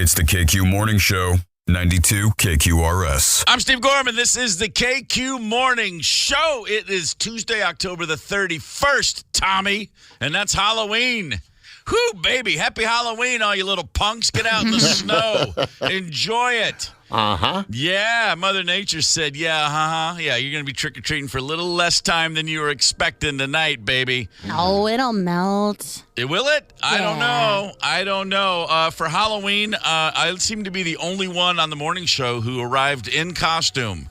It's the KQ Morning Show, 92 KQRS. I'm Steve Gorman. This is the KQ Morning Show. It is Tuesday, October the 31st, Tommy, and that's Halloween. Whoo, baby. Happy Halloween, all you little punks. Get out in the snow. Enjoy it. Uh-huh. Yeah, Mother Nature said, yeah, you're going to be trick-or-treating for a little less time than you were expecting tonight, baby. No, it'll melt. Will it? I don't know. For Halloween, I seem to be the only one on the morning show who arrived in costume.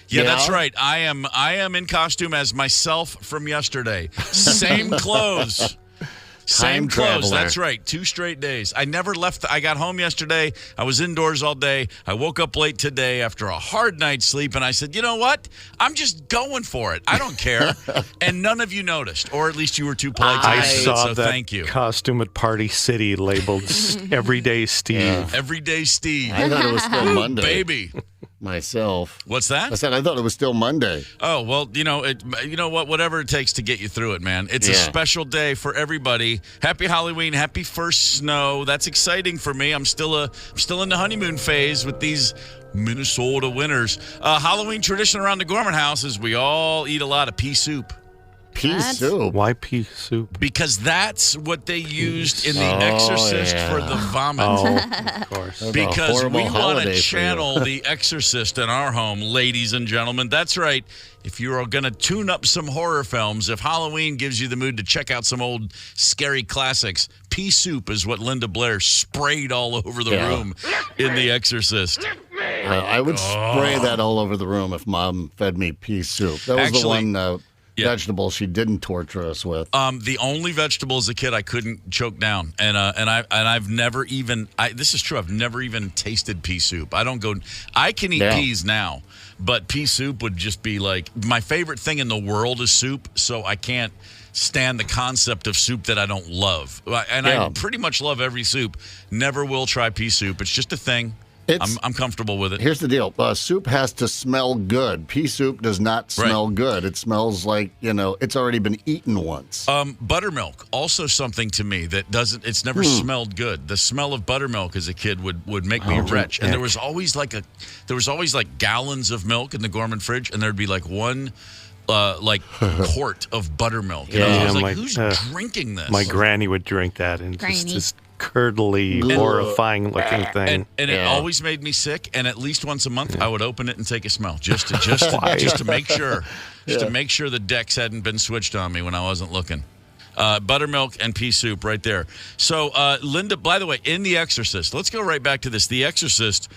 Yeah, that's right. I am in costume as myself from yesterday. Same clothes. Same clothes. That's right. 2 straight days. I never left. I got home yesterday. I was indoors all day. I woke up late today after a hard night's sleep, and I said, you know what? I'm just going for it. I don't care. And none of you noticed, or at least you were too polite to notice it, so thank you. Costume at Party City labeled Everyday Steve. Yeah. Everyday Steve. I thought it was still Monday. Baby. Myself. What's that? I said I thought it was still Monday. Oh, well, you know what? Whatever it takes to get you through it, man. It's a special day for everybody. Happy Halloween. Happy first snow. That's exciting for me. I'm still in the honeymoon phase with these Minnesota winters. Halloween tradition around the Gorman house is we all eat a lot of pea soup. Pea soup? Why pea soup? Because that's what they used in The Exorcist for the vomit. Oh, of course. Because we want to channel The Exorcist in our home, ladies and gentlemen. That's right. If you're going to tune up some horror films, if Halloween gives you the mood to check out some old scary classics, pea soup is what Linda Blair sprayed all over the room in The Exorcist. I would spray that all over the room if Mom fed me pea soup. That was the one vegetable she didn't torture us with. The only vegetable as a kid I couldn't choke down, and I've never even. This is true. I've never even tasted pea soup. I can eat peas now, but pea soup would just be like my favorite thing in the world is soup. So I can't stand the concept of soup that I don't love, and I pretty much love every soup. Never will try pea soup. It's just a thing. I'm comfortable with it. Here's the deal. Soup has to smell good. Pea soup does not smell good. It smells like, it's already been eaten once. Buttermilk, also something to me that doesn't, it's never smelled good. The smell of buttermilk as a kid would make me retch. And there was always like gallons of milk in the Gorman fridge, and there'd be like one quart of buttermilk. And I was like, who's drinking this? My granny would drink that, and just curdly, horrifying looking thing. And it always made me sick. And at least once a month, I would open it and take a smell just to make sure, to make sure the decks hadn't been switched on me when I wasn't looking. Buttermilk and pea soup right there. So, Linda, by the way, in The Exorcist, let's go right back to this. The Exorcist,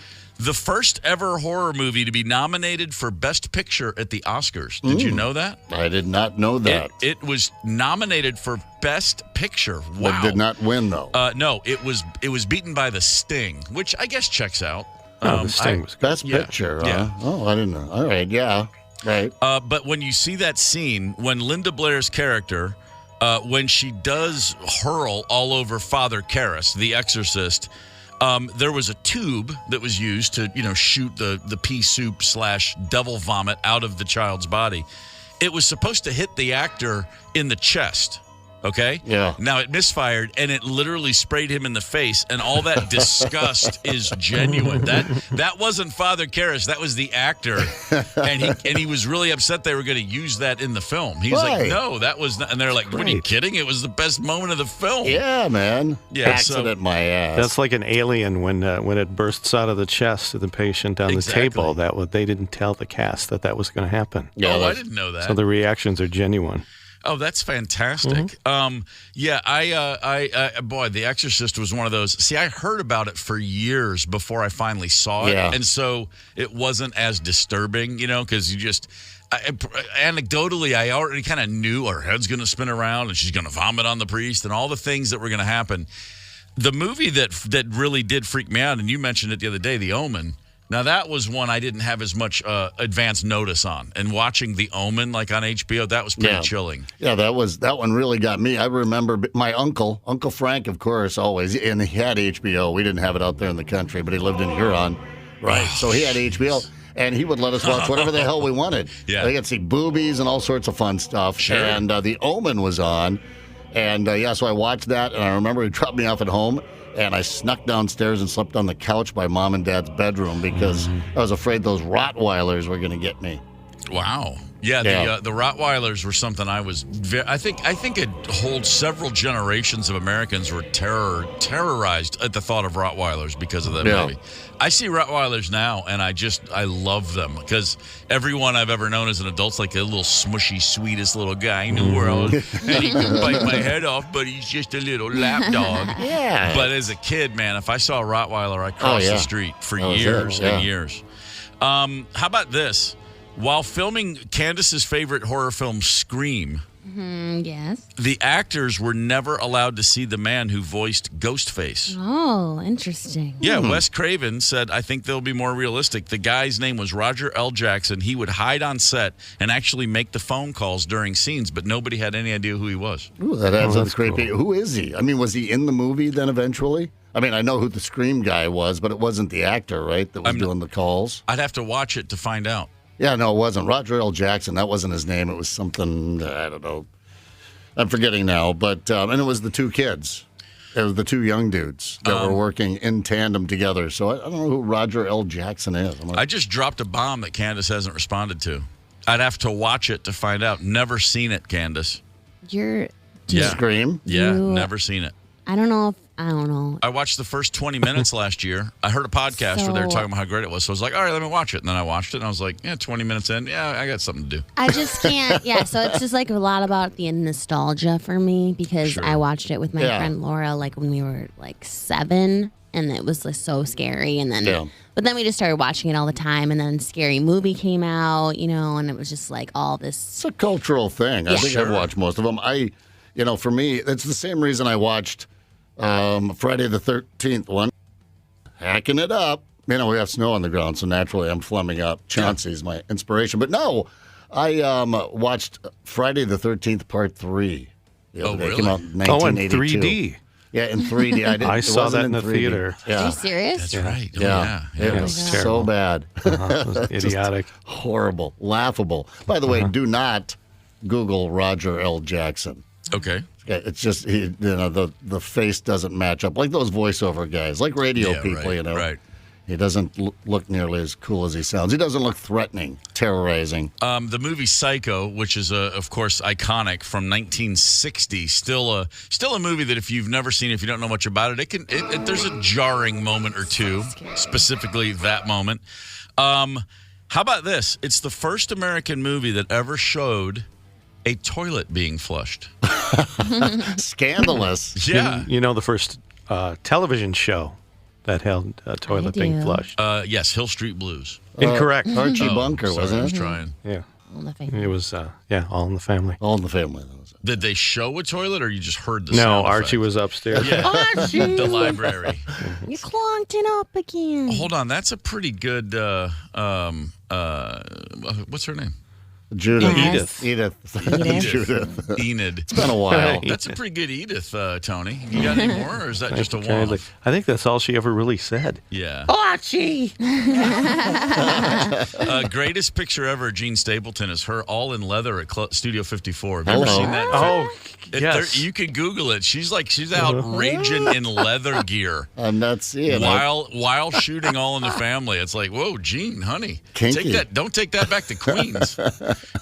the first ever horror movie to be nominated for Best Picture at the Oscars. Did you know that? I did not know that. It was nominated for Best Picture. Wow. But did not win, though. No, it was beaten by The Sting, which I guess checks out. The Sting was Best Picture. Yeah. Oh, I didn't know. All right, yeah. Right. But when you see that scene, when Linda Blair's character, when she does hurl all over Father Karras, the exorcist, there was a tube that was used to, shoot the pea soup / devil vomit out of the child's body. It was supposed to hit the actor in the chest. Okay? Yeah. Now it misfired, and it literally sprayed him in the face, and all that disgust is genuine. That wasn't Father Karras. That was the actor, and he was really upset they were going to use that in the film. He's like, no, that was not. And they're like, what are you kidding? It was the best moment of the film. Yeah, man. Yeah, accident my ass. That's like an alien when it bursts out of the chest of the patient on the table. They didn't tell the cast that was going to happen. Yeah, I didn't know that. So the reactions are genuine. Oh, that's fantastic. Boy, The Exorcist was one of those. See, I heard about it for years before I finally saw it. Yeah. And so it wasn't as disturbing, because you just, anecdotally, I already kind of knew her head's going to spin around and she's going to vomit on the priest and all the things that were going to happen. The movie that really did freak me out, and you mentioned it the other day, The Omen. Now, that was one I didn't have as much advance notice on. And watching The Omen, like on HBO, that was pretty chilling. Yeah, that one really got me. I remember my Uncle Frank, of course, always, and he had HBO. We didn't have it out there in the country, but he lived in Huron. Right. So he had HBO. And he would let us watch whatever the hell we wanted. Yeah. They could see boobies and all sorts of fun stuff. Sure. And The Omen was on. And, so I watched that, and I remember he dropped me off at home. And I snuck downstairs and slept on the couch by Mom and Dad's bedroom because I was afraid those Rottweilers were going to get me. Wow. Yeah, the Rottweilers were something I was. I think it holds several generations of Americans were terrorized at the thought of Rottweilers because of that movie. I see Rottweilers now, and I love them because everyone I've ever known as an adult's like a little smushy, sweetest little guy in the world, and he can bite my head off, but he's just a little lap dog. Yeah. But as a kid, man, if I saw a Rottweiler, I crossed the street for years and years. How about this? While filming Candace's favorite horror film, Scream, yes, the actors were never allowed to see the man who voiced Ghostface. Oh, interesting. Yeah, Wes Craven said, I think they'll be more realistic. The guy's name was Roger L. Jackson. He would hide on set and actually make the phone calls during scenes, but nobody had any idea who he was. Ooh, that adds up creepy. Cool. Who is he? I mean, was he in the movie then eventually? I mean, I know who the Scream guy was, but it wasn't the actor, right, that was doing the calls? I'd have to watch it to find out. Yeah, no, it wasn't. Roger L. Jackson, that wasn't his name. It was something, I don't know. I'm forgetting now. But and it was the two kids. It was the two young dudes that were working in tandem together. So I don't know who Roger L. Jackson is. I just dropped a bomb that Candace hasn't responded to. I'd have to watch it to find out. Never seen it, Candace. Scream? Yeah, never seen it. I don't know. I watched the first 20 minutes last year. I heard a podcast where they were talking about how great it was. So I was like, all right, let me watch it. And then I watched it, and I was like, 20 minutes in, I got something to do. I just can't. Yeah, so it's just like a lot about the nostalgia for me because I watched it with my friend Laura like when we were like 7, and it was like so scary. And then, but then we just started watching it all the time, and then Scary Movie came out, and it was just like all this. It's a cultural thing. I think I've watched most of them. For me, it's the same reason I watched Friday the 13th one, hacking it up. We have snow on the ground, so naturally I'm flumming up. Chauncey's my inspiration. But no, I watched Friday the 13th Part 3. Really? It came out in 1982. Oh, in 3D. Yeah, in 3D. I saw that in the 3D. theater. Yeah. Are you serious? That's right. Oh, yeah. It was so bad. It was idiotic. Horrible. Laughable. By the way, do not Google Roger L. Jackson. Okay. It's just the face doesn't match up like those voiceover guys, like radio people. Right. He doesn't look nearly as cool as he sounds. He doesn't look threatening, terrorizing. The movie Psycho, which is of course iconic from 1960, still a movie that if you've never seen it, if you don't know much about it, there's a jarring moment or two, specifically that moment. How about this? It's the first American movie that ever showed a toilet being flushed. Scandalous. Yeah. You know the first television show that held a toilet being flushed? Yes, Hill Street Blues. Incorrect. Archie Bunker, sorry, wasn't it? I was trying. Yeah. All in the Family. It was, All in the Family. All in the Family. That was it. Did they show a toilet, or you just heard the No, sound Archie effect? was upstairs. Yeah. Archie! The library. You clonked it up again. Hold on, that's a pretty good. What's her name? Judith. Yes. Edith. Judith. Enid. It's been a while. That's a pretty good Edith, Tony. You got any more, or is that just a one-off? I think that's all she ever really said. Yeah. Archie! Greatest picture ever, Gene Stapleton, is her all in leather at Studio 54. Have you Hello. ever seen that? Oh, yes. You can Google it. She's out raging in leather gear I'm not seeing it. while shooting All in the Family. It's like, whoa, Gene, honey, Kinky. don't take that back to Queens.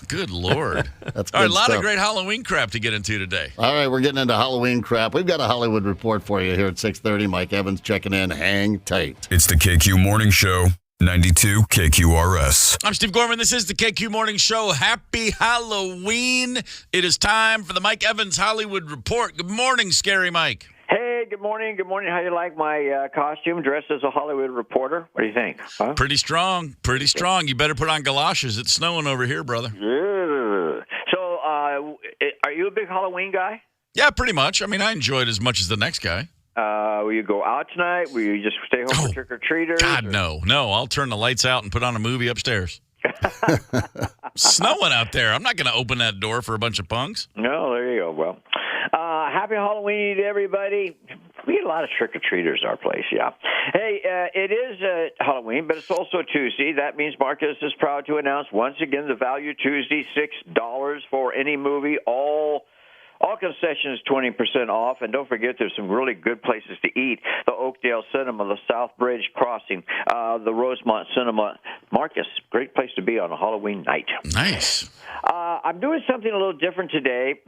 Good Lord. That's all right, good a lot stuff. of great Halloween crap to get into today. All right, we're getting into Halloween crap. We've got a Hollywood report for you here at 6:30. Mike Evans checking in. Hang tight. It's the KQ Morning Show, 92 KQRS. I'm Steve Gorman. This is the KQ Morning Show. Happy Halloween. It is time for the Mike Evans Hollywood Report. Good morning, Scary Mike. Hey, good morning. Good morning. How you like my costume, dressed as a Hollywood reporter? What do you think? Huh? Pretty strong. Pretty strong. You better put on galoshes. It's snowing over here, brother. Yeah. So, are you a big Halloween guy? Yeah, pretty much. I mean, I enjoy it as much as the next guy. Will you go out tonight? Will you just stay home for trick-or-treaters? God, no. No, I'll turn the lights out and put on a movie upstairs. Snowing out there. I'm not going to open that door for a bunch of punks. No, there you go. Well, happy Halloween to everybody. We get a lot of trick-or-treaters at our place, yeah. Hey, it is Halloween, but it's also Tuesday. That means Marcus is proud to announce once again the Value Tuesday, $6 for any movie, all All concessions 20% off, and don't forget there's some really good places to eat. The Oakdale Cinema, the South Bridge Crossing, the Rosemont Cinema. Marcus, great place to be on a Halloween night. Nice. I'm doing something a little different today.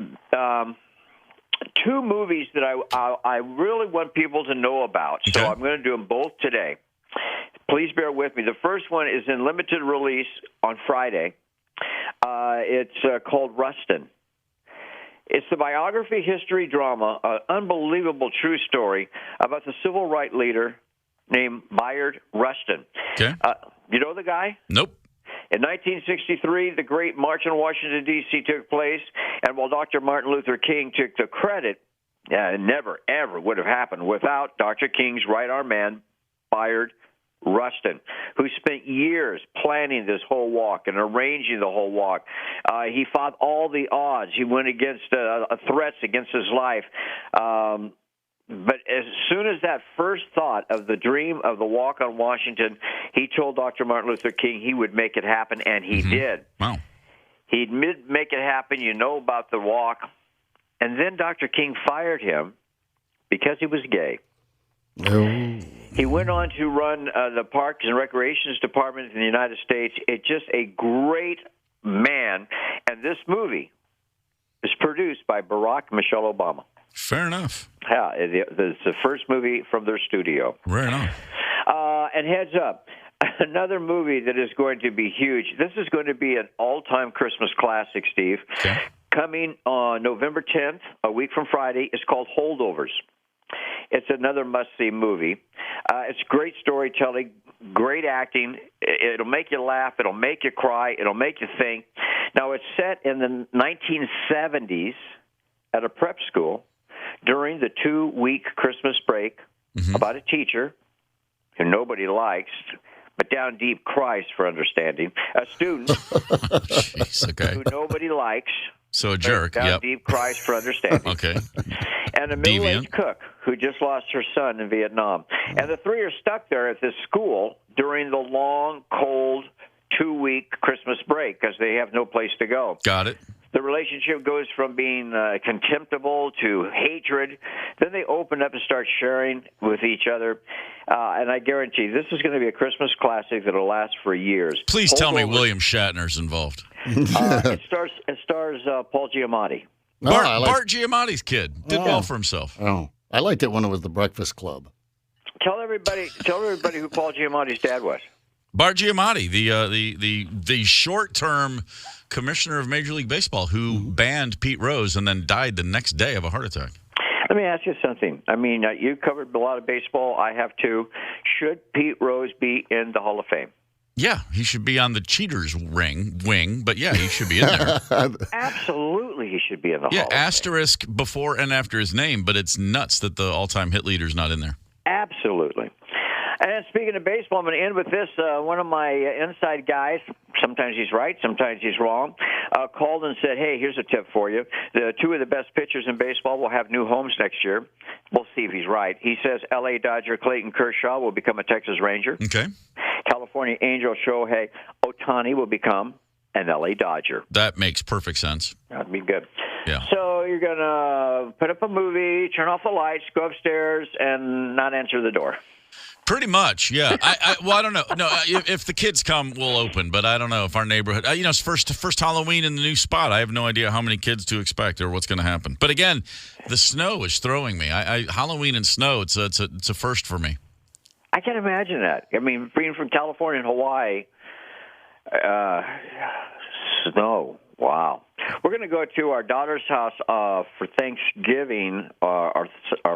Two movies that I really want people to know about, so I'm going to do them both today. Please bear with me. The first one is in limited release on Friday. It's called Rustin. It's the biography, history, drama, an unbelievable true story about the civil rights leader named Bayard Rustin. Okay. You know the guy? Nope. In 1963, the Great March on Washington, D.C. took place, and while Dr. Martin Luther King took the credit, it never, ever would have happened without Dr. King's right-arm man, Bayard Rustin, who spent years planning this whole walk and arranging the whole walk. He fought all the odds. He went against threats against his life. But as soon as that first thought of the dream of the walk on Washington, he told Dr. Martin Luther King he would make it happen, and he did. Wow. He'd make it happen. You know about the walk. And then Dr. King fired him because he was gay. Oh. He went on to run the Parks and Recreations Department in the United States. It's just a great man. And this movie is produced by Barack and Michelle Obama. Fair enough. Yeah, it's the first movie from their studio. Right on. And heads up, another movie that is going to be huge. This is going to be an all-time Christmas classic, Steve. Okay. Coming on November 10th, a week from Friday, it's called Holdovers. It's another must-see movie. It's great storytelling, great acting. It'll make you laugh. It'll make you cry. It'll make you think. Now, it's set in the 1970s at a prep school during the 2-week Christmas break about a teacher who nobody likes, but down deep cries for understanding. A student who nobody likes. So a jerk, down deep cries for understanding. Okay. And a middle-aged cook who just lost her son in Vietnam. And the three are stuck there at this school during the long, cold 2-week Christmas break because they have no place to go. Got it. The relationship goes from being contemptible to hatred. Then they open up and start sharing with each other. And I guarantee this is going to be a Christmas classic that will last for years. Please tell me William Shatner's involved. It stars Paul Giamatti. Bart Giamatti's kid did well for himself. Oh, I liked it when it was the Breakfast Club. Tell everybody who Paul Giamatti's dad was. Bart Giamatti, the short-term commissioner of Major League Baseball who banned Pete Rose and then died the next day of a heart attack. Let me ask you something. I mean, you covered a lot of baseball. I have too. Should Pete Rose be in the Hall of Fame? Yeah, he should be on the cheaters wing, but yeah, he should be in there. Absolutely, he should be in the Hall of Fame. Yeah, asterisk before and after his name, but it's nuts that the all-time hit leader's not in there. Absolutely. And speaking of baseball, I'm going to end with this. One of my inside guys, sometimes he's right, sometimes he's wrong, called and said, hey, here's a tip for you. The two of the best pitchers in baseball will have new homes next year. We'll see if he's right. He says L.A. Dodger Clayton Kershaw will become a Texas Ranger. Okay. California Angel Shohei Ohtani will become an L.A. Dodger. That makes perfect sense. That'd be good. Yeah. So you're going to put up a movie, turn off the lights, go upstairs, and not answer the door. Pretty much, yeah. I don't know. No, if the kids come, we'll open. But I don't know if our neighborhood. It's first Halloween in the new spot. I have no idea how many kids to expect or what's going to happen. But again, the snow is throwing me. Halloween and snow. It's a first for me. I can imagine that. I mean, being from California and Hawaii, snow. Wow. We're going to go to our daughter's house for Thanksgiving. Our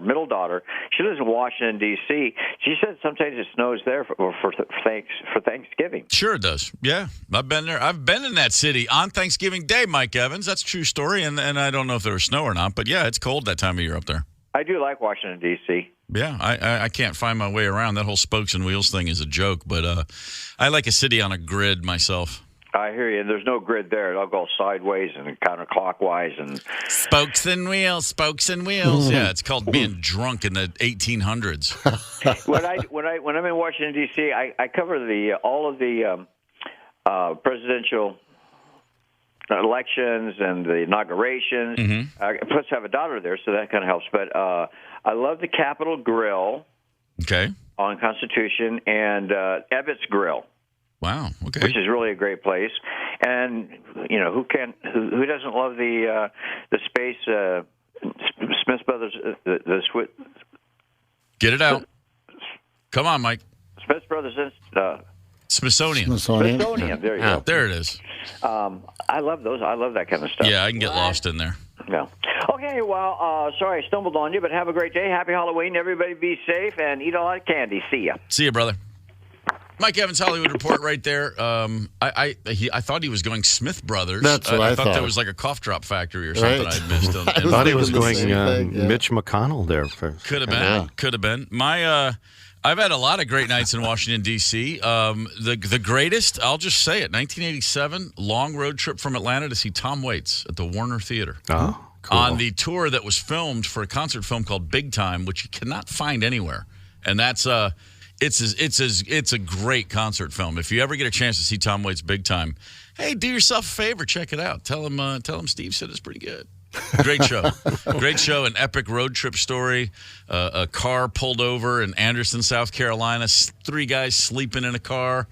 middle daughter, she lives in Washington, D.C. She said sometimes it snows there for Thanksgiving. Sure it does. Yeah, I've been there. I've been in that city on Thanksgiving Day, Mike Evans. That's a true story, and I don't know if there was snow or not, but yeah, it's cold that time of year up there. I do like Washington, D.C. Yeah, I can't find my way around. That whole spokes and wheels thing is a joke, but I like a city on a grid myself. I hear you. There's no grid there. It'll go sideways and counterclockwise and spokes and wheels. Yeah, it's called being drunk in the 1800s. when I'm in Washington D.C., I cover all of the presidential elections and the inaugurations. Plus, I have a daughter there, so that kind of helps. But I love the Capitol Grill. Okay. On Constitution and Ebbets Grill. Wow. Okay. Which is really a great place. And who doesn't love the space Smith Brothers Get it out. Come on, Mike. Smith Brothers Smithsonian. There you go. There it is. I love those. I love that kind of stuff. Yeah, I can get lost in there. Yeah. Okay, well, sorry I stumbled on you, but have a great day. Happy Halloween. Everybody be safe and eat a lot of candy. See ya. See ya, brother. Mike Evans, Hollywood Report right there. I thought he was going Smith Brothers. That's what I thought. There was like a cough drop factory or something I'd missed. I thought he was going Mitch McConnell there. Could have been. Yeah. Could have been. I've had a lot of great nights in Washington, D.C. The greatest, I'll just say it, 1987, long road trip from Atlanta to see Tom Waits at the Warner Theater. Oh, cool. On the tour that was filmed for a concert film called Big Time, which you cannot find anywhere. And that's it's a great concert film. If you ever get a chance to see Tom Waits Big Time, hey, do yourself a favor, check it out. Tell him Steve said it's pretty good. Great show. Great show. An epic road trip story. A car pulled over in Anderson, South Carolina. 3 guys sleeping in a car.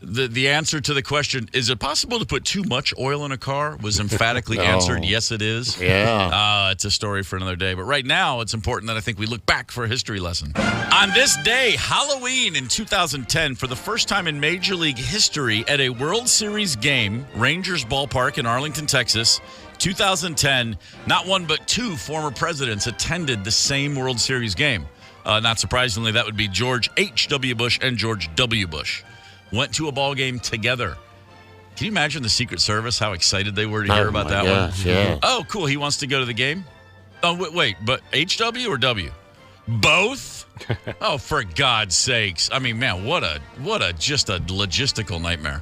The answer to the question, is it possible to put too much oil in a car, was emphatically answered, yes, it is. Yeah. It's a story for another day. But right now, it's important that I think we look back for a history lesson. On this day, Halloween in 2010, for the first time in Major League history at a World Series game, Rangers Ballpark in Arlington, Texas, 2010, not one but 2 former presidents attended the same World Series game. Not surprisingly, that would be George H.W. Bush and George W. Bush. Went to a ball game together. Can you imagine the Secret Service, how excited they were to hear about that one? Yeah. Oh, cool. He wants to go to the game? Oh, wait, but HW or W? Both? Oh, for God's sakes. I mean, man, what a just a logistical nightmare.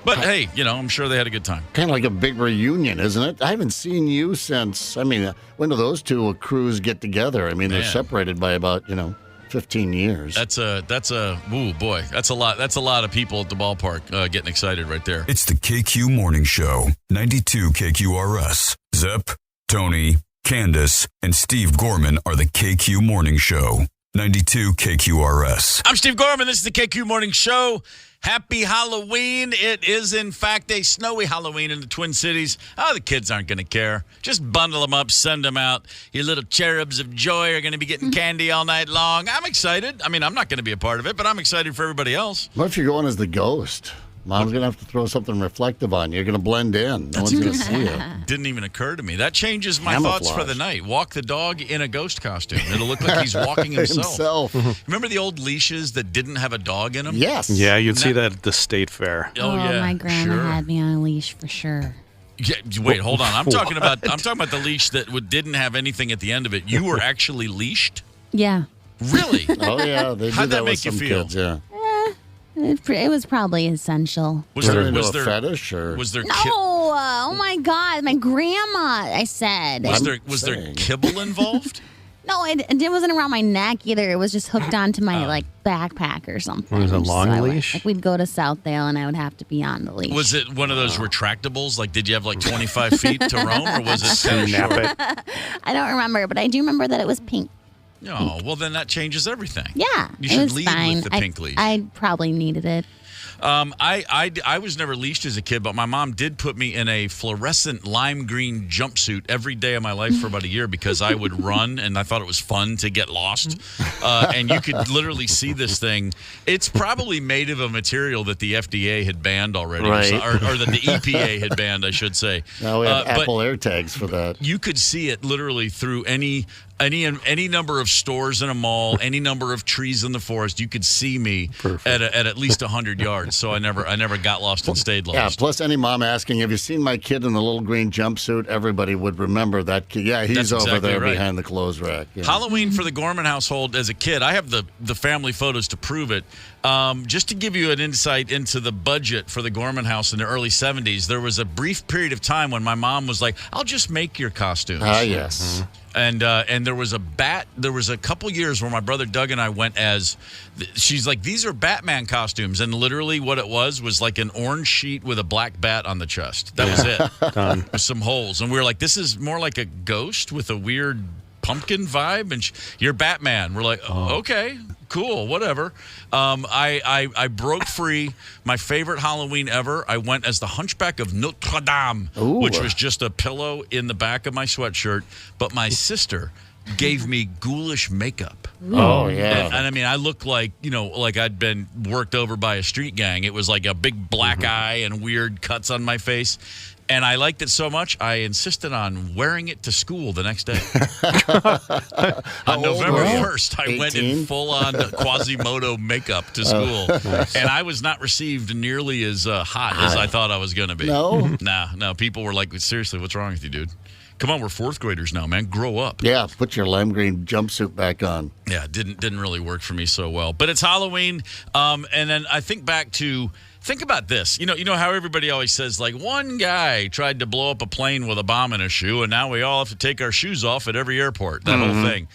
But, hey, I'm sure they had a good time. Kind of like a big reunion, isn't it? I haven't seen you since, when do those 2 crews get together? They're separated by about, 15 years. That's a lot of people at the ballpark getting excited right there. It's the KQ Morning Show, 92 KQRS. Zep, Tony, Candace, and Steve Gorman are the KQ Morning Show, 92 KQRS. I'm Steve Gorman. This is the KQ Morning Show. Happy Halloween. It is, in fact, a snowy Halloween in the Twin Cities. Oh, the kids aren't going to care. Just bundle them up, send them out. Your little cherubs of joy are going to be getting candy all night long. I'm excited. I'm not going to be a part of it, but I'm excited for everybody else. What if you're going as the ghost? Mom's going to have to throw something reflective on you. You're going to blend in. No one's going to see you. Didn't even occur to me. That changes my thoughts for the night. Walk the dog in a ghost costume. It'll look like he's walking himself. Remember the old leashes that didn't have a dog in them? Yes. Yeah, you'd see that at the state fair. Oh yeah, my grandma had me on a leash for sure. Yeah, wait, hold on. I'm talking about the leash that didn't have anything at the end of it. You were actually leashed? Yeah. Really? Oh yeah, they How'd do that with make you some feel? kids, yeah. It was probably essential. Was there a fetish or was there No, oh my God, my grandma, I said. Was there kibble involved? No, it wasn't around my neck either. It was just hooked onto my backpack or something. Was it a long leash? We'd go to Southdale and I would have to be on the leash. Was it one of those retractables? Like, did you have 25 feet to roam, or was it kind of short? I don't remember, but I do remember that it was pink. Oh, well, then that changes everything. Yeah, you should was lead fine. with the pink leash. I probably needed it. I was never leashed as a kid, but my mom did put me in a fluorescent lime green jumpsuit every day of my life for about a year because I would run, and I thought it was fun to get lost. And you could literally see this thing. It's probably made of a material that the FDA had banned already, right. or that the EPA had banned, I should say. Now we have Apple AirTags for that. You could see it literally through any number of stores in a mall, any number of trees in the forest. You could see me at least 100 yards. So I never got lost and stayed lost. Yeah. Plus, any mom asking, "Have you seen my kid in the little green jumpsuit?" Everybody would remember that kid. Yeah, he's That's over exactly there right. behind the clothes rack. Yeah. Halloween for the Gorman household as a kid. I have the family photos to prove it. Just to give you an insight into the budget for the Gorman house in the early 70s, there was a brief period of time when my mom was like, "I'll just make your costumes." Yes. And there was a bat. There was a couple years where my brother Doug and I went as. She's like, these are Batman costumes, and literally what it was like an orange sheet with a black bat on the chest. That was it. Done. With some holes, and we were like, this is more like a ghost with a weird pumpkin vibe, and you're Batman. We're like, okay, cool, whatever. I broke free. My favorite Halloween ever. I went as the Hunchback of Notre Dame, which was just a pillow in the back of my sweatshirt. But my sister gave me ghoulish makeup. Oh, yeah. And I mean, I looked like, like I'd been worked over by a street gang. It was like a big black eye and weird cuts on my face. And I liked it so much, I insisted on wearing it to school the next day. On November 1st, I went in full-on Quasimodo makeup to school. Nice. And I was not received nearly as hot as I thought I was going to be. No? No. People were like, seriously, what's wrong with you, dude? Come on, we're fourth graders now, man. Grow up. Yeah, put your lime green jumpsuit back on. Yeah, didn't really work for me so well. But it's Halloween, and then I think back to... Think about this. You know how everybody always says, like, one guy tried to blow up a plane with a bomb in his shoe, and now we all have to take our shoes off at every airport, that whole thing.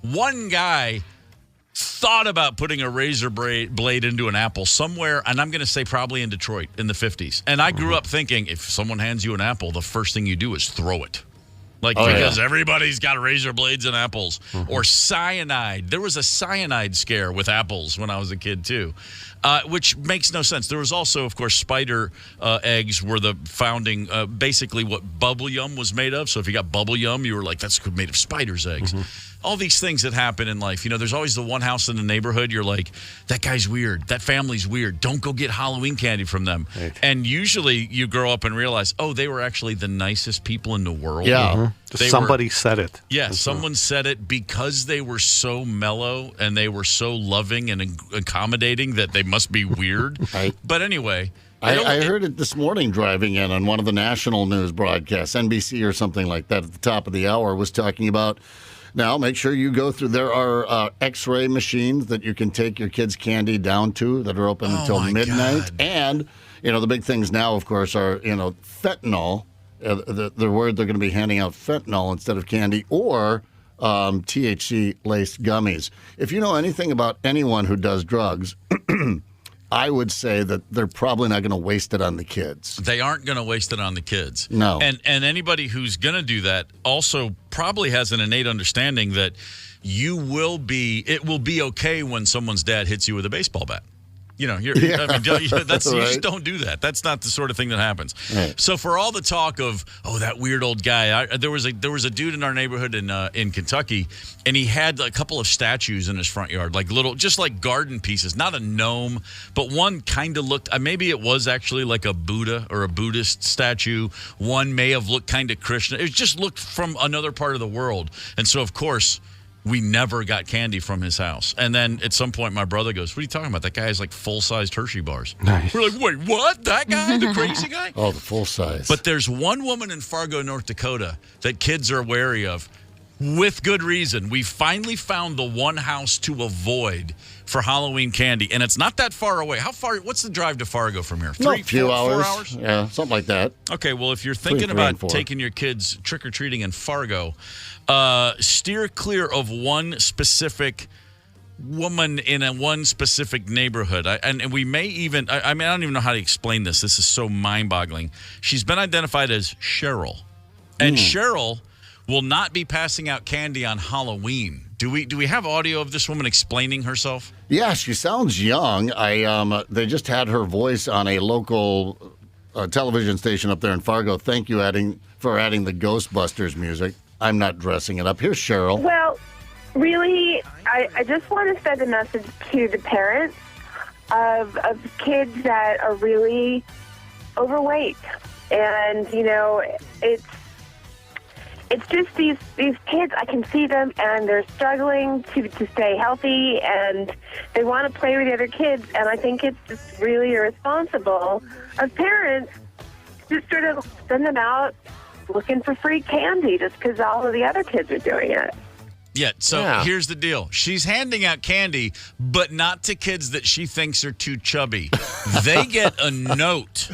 One guy thought about putting a razor blade into an apple somewhere, and I'm going to say probably in Detroit in the 50s. And I grew up thinking, if someone hands you an apple, the first thing you do is throw it. Because everybody's got razor blades and apples. Or cyanide. There was a cyanide scare with apples when I was a kid, too, which makes no sense. There was also, of course, spider eggs were the founding, basically what bubble yum was made of. So if you got bubble yum, you were like, that's made of spider's eggs. All these things that happen in life. There's always the one house in the neighborhood. You're like, that guy's weird. That family's weird. Don't go get Halloween candy from them. Right. And usually you grow up and realize, they were actually the nicest people in the world. Yeah. Somebody said it. Yeah, someone said it because they were so mellow and they were so loving and accommodating that they must be weird. Right. But anyway... I heard it this morning driving in on one of the national news broadcasts, NBC or something like that at the top of the hour, was talking about... Now, make sure you go through. There are X-ray machines that you can take your kids' candy down to that are open until midnight. God. And, the big things now, of course, are, fentanyl. The word they're going to be handing out fentanyl instead of candy or THC-laced gummies. If you know anything about anyone who does drugs... I would say that they're probably not going to waste it on the kids. They aren't going to waste it on the kids. No. And anybody who's going to do that also probably has an innate understanding that it will be okay when someone's dad hits you with a baseball bat. You just don't do that. That's not the sort of thing that happens. Right. So for all the talk of that weird old guy, there was a dude in our neighborhood in Kentucky, and he had a couple of statues in his front yard, just like garden pieces, not a gnome, but one kind of looked. Maybe it was actually like a Buddha or a Buddhist statue. One may have looked kind of Krishna. It just looked from another part of the world, and so of course. We never got candy from his house. And then at some point, my brother goes, what are you talking about? That guy has like full-sized Hershey bars. Nice. We're like, wait, what? That guy? The crazy guy? Oh, the full size. But there's one woman in Fargo, North Dakota that kids are wary of with good reason. We finally found the one house to avoid for Halloween candy. And it's not that far away. How far? What's the drive to Fargo from here? A few hours. 4 hours? Yeah, something like that. Okay, well, if you're thinking about taking your kids trick-or-treating in Fargo, steer clear of one specific woman in one specific neighborhood. And we may even, I don't even know how to explain this. This is so mind-boggling. She's been identified as Cheryl. And Cheryl will not be passing out candy on Halloween. Do we have audio of this woman explaining herself? Yeah, she sounds young. They just had her voice on a local television station up there in Fargo. Thank you for adding the Ghostbusters music. I'm not dressing it up. Here's Cheryl. Well, really, I just want to send a message to the parents of kids that are really overweight. And, it's just these kids, I can see them, and they're struggling to stay healthy, and they want to play with the other kids, and I think it's just really irresponsible of parents to sort of send them out looking for free candy just because all of the other kids are doing it. Yeah, Here's the deal. She's handing out candy, but not to kids that she thinks are too chubby. They get a note.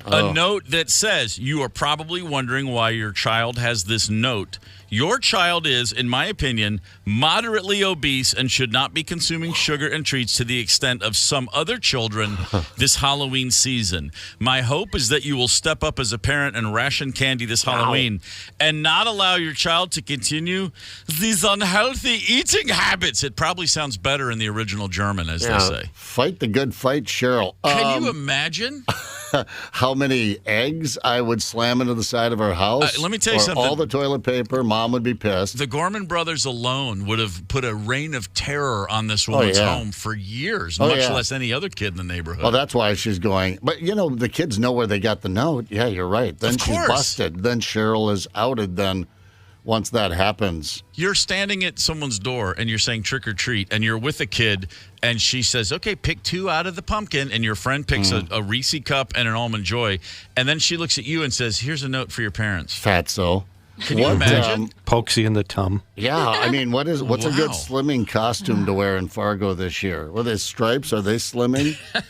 A note that says, you are probably wondering why your child has this note. Your child is, in my opinion, moderately obese and should not be consuming sugar and treats to the extent of some other children this Halloween season. My hope is that you will step up as a parent and ration candy this Halloween and not allow your child to continue these unhealthy eating habits. It probably sounds better in the original German, as they say. Fight the good fight, Cheryl. Can you imagine? How many eggs I would slam into the side of our house? Let me tell you something. All the toilet paper. Mom would be pissed. The Gorman brothers alone would have put a reign of terror on this woman's home for years, much less any other kid in the neighborhood. Well, that's why she's going. But, the kids know where they got the note. Yeah, you're right. Then she's busted. Then Cheryl is outed then. Once that happens. You're standing at someone's door and you're saying trick or treat, and you're with a kid, and she says, okay, pick 2 out of the pumpkin, and your friend picks a Reese cup and an Almond Joy, and then she looks at you and says, here's a note for your parents. Fatso. Can you imagine? Pokes you in the tum. Yeah, I mean, what's a good slimming costume to wear in Fargo this year? Were they stripes? Are they slimming? Oh,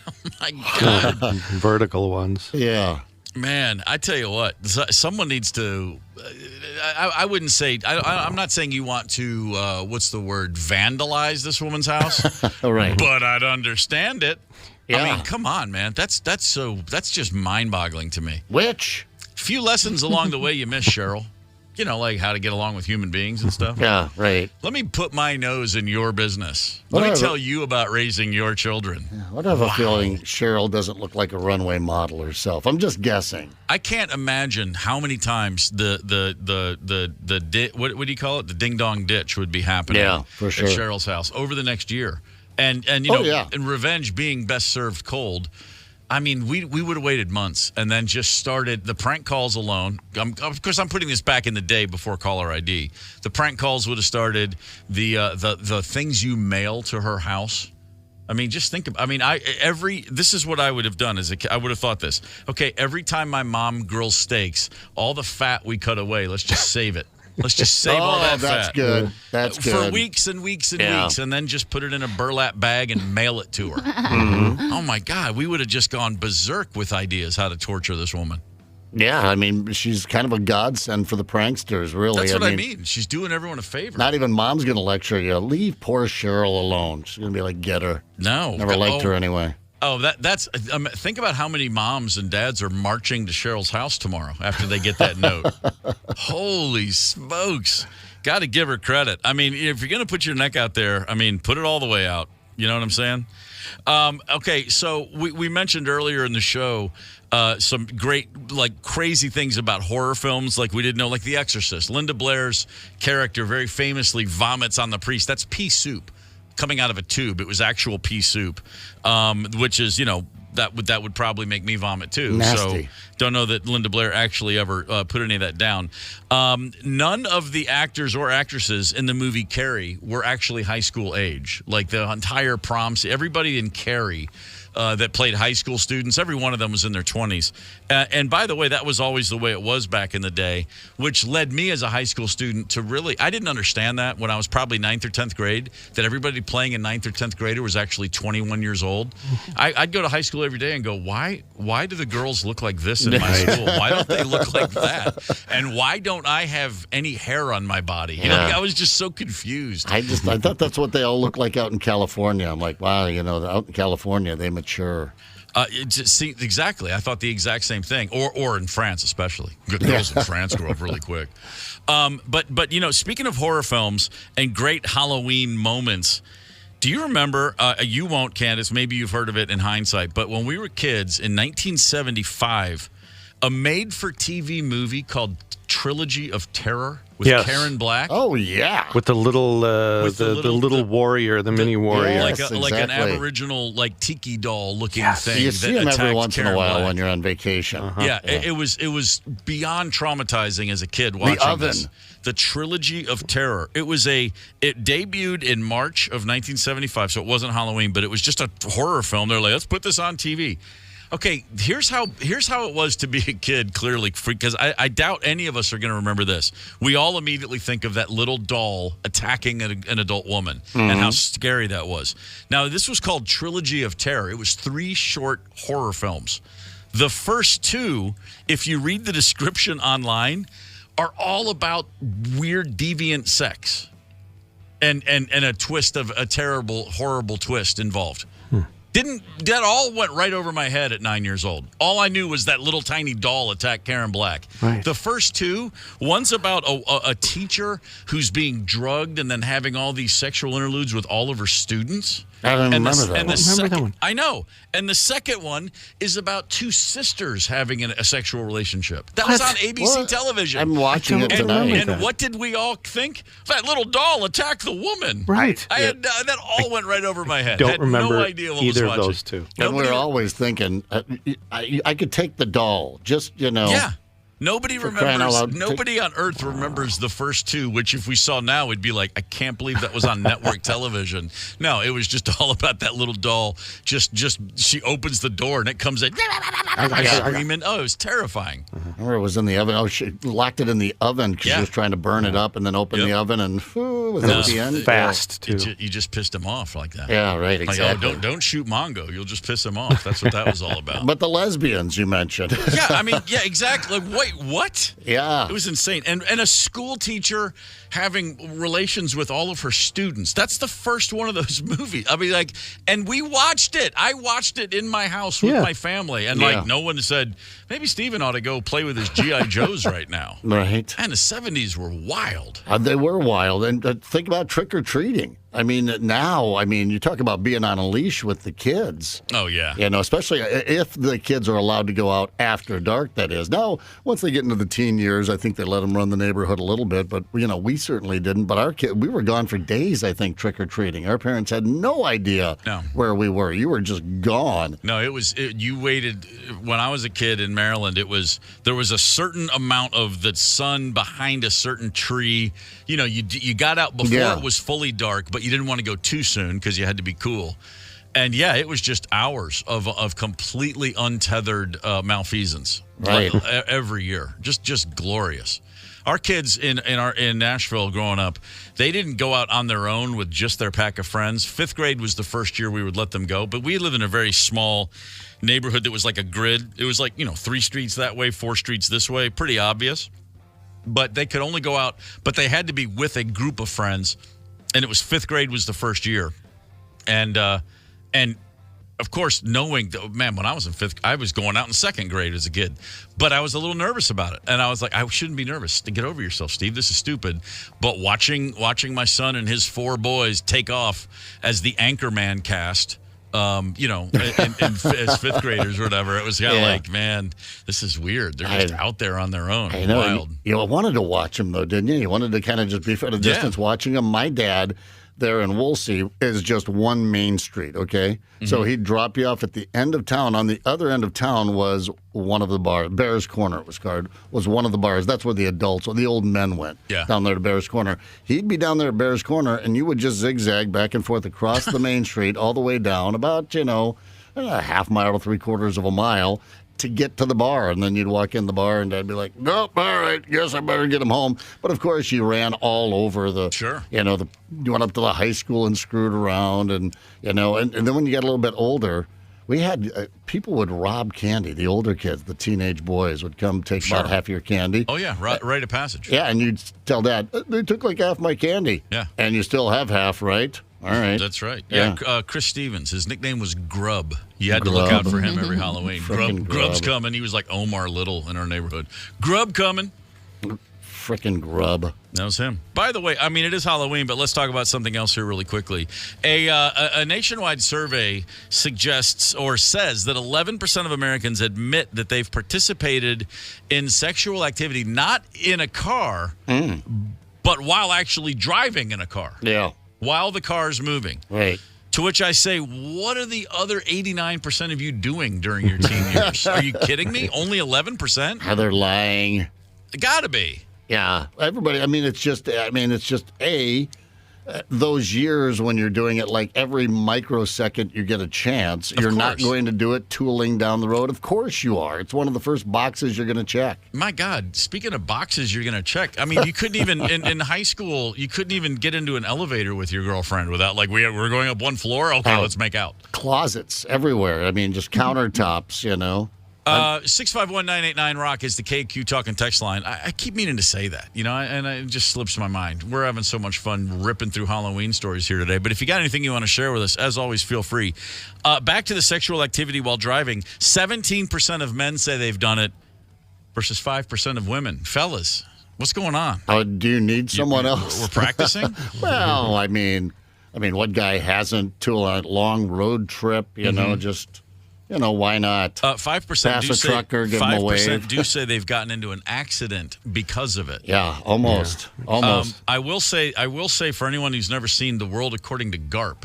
my God. Vertical ones. Yeah. Man, I tell you what, someone needs to. I wouldn't say. I'm not saying you want to. What's the word? Vandalize this woman's house. Right. But I'd understand it. Yeah. I mean, come on, man. That's just mind-boggling to me. Which? Few lessons along the way you miss, Cheryl. Like how to get along with human beings and stuff. Yeah, right. Let me put my nose in your business. Let me tell you about raising your children. Yeah, I have a feeling Cheryl doesn't look like a runway model herself. I'm just guessing. I can't imagine how many times the what do you call it? The ding dong ditch would be happening. Yeah, for sure. At Cheryl's house over the next year, and and revenge being best served cold. I mean, we would have waited months and then just started the prank calls alone. Of course, I'm putting this back in the day before caller ID. The prank calls would have started. The things you mail to her house. I mean, just think. This is what I would have done as a kid. I would have thought this. Okay, every time my mom grills steaks, all the fat we cut away, let's just save it. Let's just save all that that's fat. Good. That's good. For weeks and weeks and weeks, and then just put it in a burlap bag and mail it to her. Mm-hmm. Oh, my God. We would have just gone berserk with ideas how to torture this woman. Yeah, I mean, she's kind of a godsend for the pranksters, really. That's what I mean. She's doing everyone a favor. Not even Mom's going to lecture you. Leave poor Cheryl alone. She's going to be like, get her. No. Never liked her anyway. Oh, that's think about how many moms and dads are marching to Cheryl's house tomorrow after they get that note. Holy smokes. Got to give her credit. I mean, if you're going to put your neck out there, I mean, put it all the way out. You know what I'm saying? Okay, so we mentioned earlier in the show some great, crazy things about horror films, like we didn't know, like The Exorcist. Linda Blair's character very famously vomits on the priest. That's pea soup coming out of a tube. It was actual pea soup, which is, that would probably make me vomit too. Nasty. So don't know that Linda Blair actually ever put any of that down. None of the actors or actresses in the movie Carrie were actually high school age. Like the entire prom, everybody in Carrie that played high school students, every one of them was in their 20s. And by the way, that was always the way it was back in the day, which led me as a high school student to really, I didn't understand that when I was probably 9th or 10th grade, that everybody playing in 9th or 10th grader was actually 21 years old. I'd go to high school every day and go, why do the girls look like this in my school? Why don't they look like that? And why don't I have any hair on my body? I was just so confused. I thought that's what they all look like out in California. I'm like, wow, out in California, they mature. See, exactly. I thought the exact same thing. Or in France, especially. Good girls in France grow up really quick. But speaking of horror films and great Halloween moments, do you remember, you won't, Candace, maybe you've heard of it in hindsight, but when we were kids in 1975, a made-for-TV movie called Trilogy of Terror with Karen Black. Oh, yeah. With the little the warrior, the mini warrior. Yes, like an Aboriginal, tiki doll looking thing. You see him every once Karen in a while Black. when you're on vacation. Yeah, it was beyond traumatizing as a kid watching this. The Trilogy of Terror. It debuted in March of 1975, so it wasn't Halloween, but it was just a horror film. They're like, let's put this on TV. Okay, here's how it was to be a kid, clearly, because I doubt any of us are going to remember this. We all immediately think of that little doll attacking an adult woman and how scary that was. Now, this was called Trilogy of Terror. It was 3 short horror films The first two, if you read the description online, are all about weird, deviant sex. And a twist of a terrible, horrible twist involved. That all went right over my head at 9 years old. All I knew was that little tiny doll attacked Karen Black. Right. The first two, one's about a teacher who's being drugged and then having all these sexual interludes with all of her students. I don't remember that and one. the Remember second, that one. I know. And the second one is about two sisters having a sexual relationship. That was on ABC television. I'm watching it tonight. And what did we all think? That little doll attacked the woman. Right. That all went right over my head. Don't Had remember no idea what either was of watching. those two. And we're always thinking, I could take the doll. Just, Yeah. Nobody crying out remembers. loud. Nobody on earth remembers the first two. Which, if we saw now, we'd be like, I can't believe that was on network television. No, it was just all about that little doll. Just she opens the door and it comes in screaming. Oh, it was terrifying. I remember it was in the oven. Oh, she locked it in the oven because she was trying to burn it up and then open the oven and was that the end? Fast, too. You just pissed him off like that. Yeah, right, exactly. Like, don't shoot Mongo. You'll just piss him off. That's what that was all about. But the lesbians you mentioned. Yeah, I mean, yeah, exactly. Like, wait, what? Yeah. It was insane. And a school teacher having relations with all of her students. That's the first one of those movies. I mean, like, and we watched it. I watched it in my house with my family. And, like, no one said, maybe Steven ought to go play with his G.I. Joes right now. Right. And the 70s were wild. They were wild. And think about trick-or-treating. I mean, now, you talk about being on a leash with the kids. Oh, yeah. You know, especially if the kids are allowed to go out after dark, that is. Now, once they get into the teen years, I think they let them run the neighborhood a little bit. But, you know, we certainly didn't. But our kid, we were gone for days, I think, trick-or-treating. Our parents had no idea where we were. You were just gone. No, you waited. When I was a kid in Maryland, there was a certain amount of the sun behind a certain tree. You know, you got out before it was fully dark, but you didn't want to go too soon because you had to be cool. And yeah, it was just hours of completely untethered malfeasance every year. Just glorious. Our kids in Nashville growing up, they didn't go out on their own with just their pack of friends. 5th grade was the first year we would let them go, but we lived in a very small neighborhood that was like a grid. It was like, 3 streets that way, 4 streets this way, pretty obvious. But they could only go out, but they had to be with a group of friends. And it was 5th grade was the first year. And of course, knowing that, man, when I was in 5th, I was going out in 2nd grade as a kid. But I was a little nervous about it. And I was like, I shouldn't be nervous. Get over yourself, Steve. This is stupid. But watching my son and his 4 boys take off as the Anchorman cast, as 5th graders or whatever, it was kind of like, man, this is weird. They're just out there on their own. I know. Wild. You wanted to watch them, though, didn't you? You wanted to kind of just be at a distance watching them. My dad there in Woolsey is just one main street, okay? Mm-hmm. So he'd drop you off at the end of town. On the other end of town was one of the bars. Bear's Corner, it was called, was one of the bars. That's where the adults or the old men went, down there to Bear's Corner. He'd be down there at Bear's Corner, and you would just zigzag back and forth across the main street all the way down, about, a half mile to 3/4 of a mile, to get to the bar. And then you'd walk in the bar and I'd be like, nope, all right, guess I better get him home. But of course you ran all over you went up to the high school and screwed around and then when you got a little bit older, we had people would rob candy. The older kids, the teenage boys would come take about half your candy. Oh yeah, rite of passage. Yeah, and you'd tell Dad, they took like half my candy. Yeah. And you still have half, right? All right. That's right. Yeah. Chris Stevens. His nickname was Grub. You had to look out for him every Halloween. Grub's coming. He was like Omar Little in our neighborhood. Grub coming. Frickin' Grub. That was him. By the way, it is Halloween, but let's talk about something else here really quickly. A nationwide survey suggests or says that 11% of Americans admit that they've participated in sexual activity, not in a car, but while actually driving in a car. Yeah. While the car's moving. Right. To which I say, what are the other 89% of you doing during your teen years? Are you kidding me? Only 11%? How they're lying. Gotta be. Yeah. Everybody, it's just those years when you're doing it like every microsecond you get a chance. You're not going to do it tooling down the road. Of course you are. It's one of the first boxes you're going to check. My God, speaking of boxes you're going to check, you couldn't even, in high school, you couldn't even get into an elevator with your girlfriend without, like, we're going up one floor? Okay, let's make out. Closets everywhere. Just countertops, 651-989-ROCK is the KQ Talking text line. I keep meaning to say that, and it just slips my mind. We're having so much fun ripping through Halloween stories here today. But if you got anything you want to share with us, as always, feel free. Back to the sexual activity while driving. 17% of men say they've done it versus 5% of women. Fellas, what's going on? Do you need someone else? We're practicing? Well, I mean, what guy hasn't to a long road trip, just... why not? 5% pass a trucker, give them a wave. 5% do say they've gotten into an accident because of it. Yeah, almost. I will say for anyone who's never seen The World According to Garp,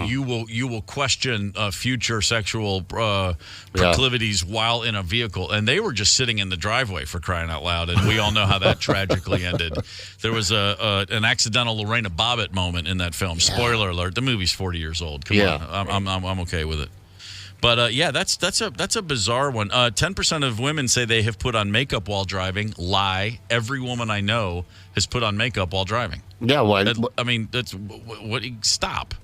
you will question future sexual proclivities while in a vehicle, and they were just sitting in the driveway, for crying out loud, and we all know how that tragically ended. There was an accidental Lorena Bobbitt moment in that film. Spoiler alert: the movie's 40 years old. Come on, I'm okay with it. But that's a bizarre one. 10% of women say they have put on makeup while driving. Lie. Every woman I know has put on makeup while driving. Yeah, why? That's what. Stop.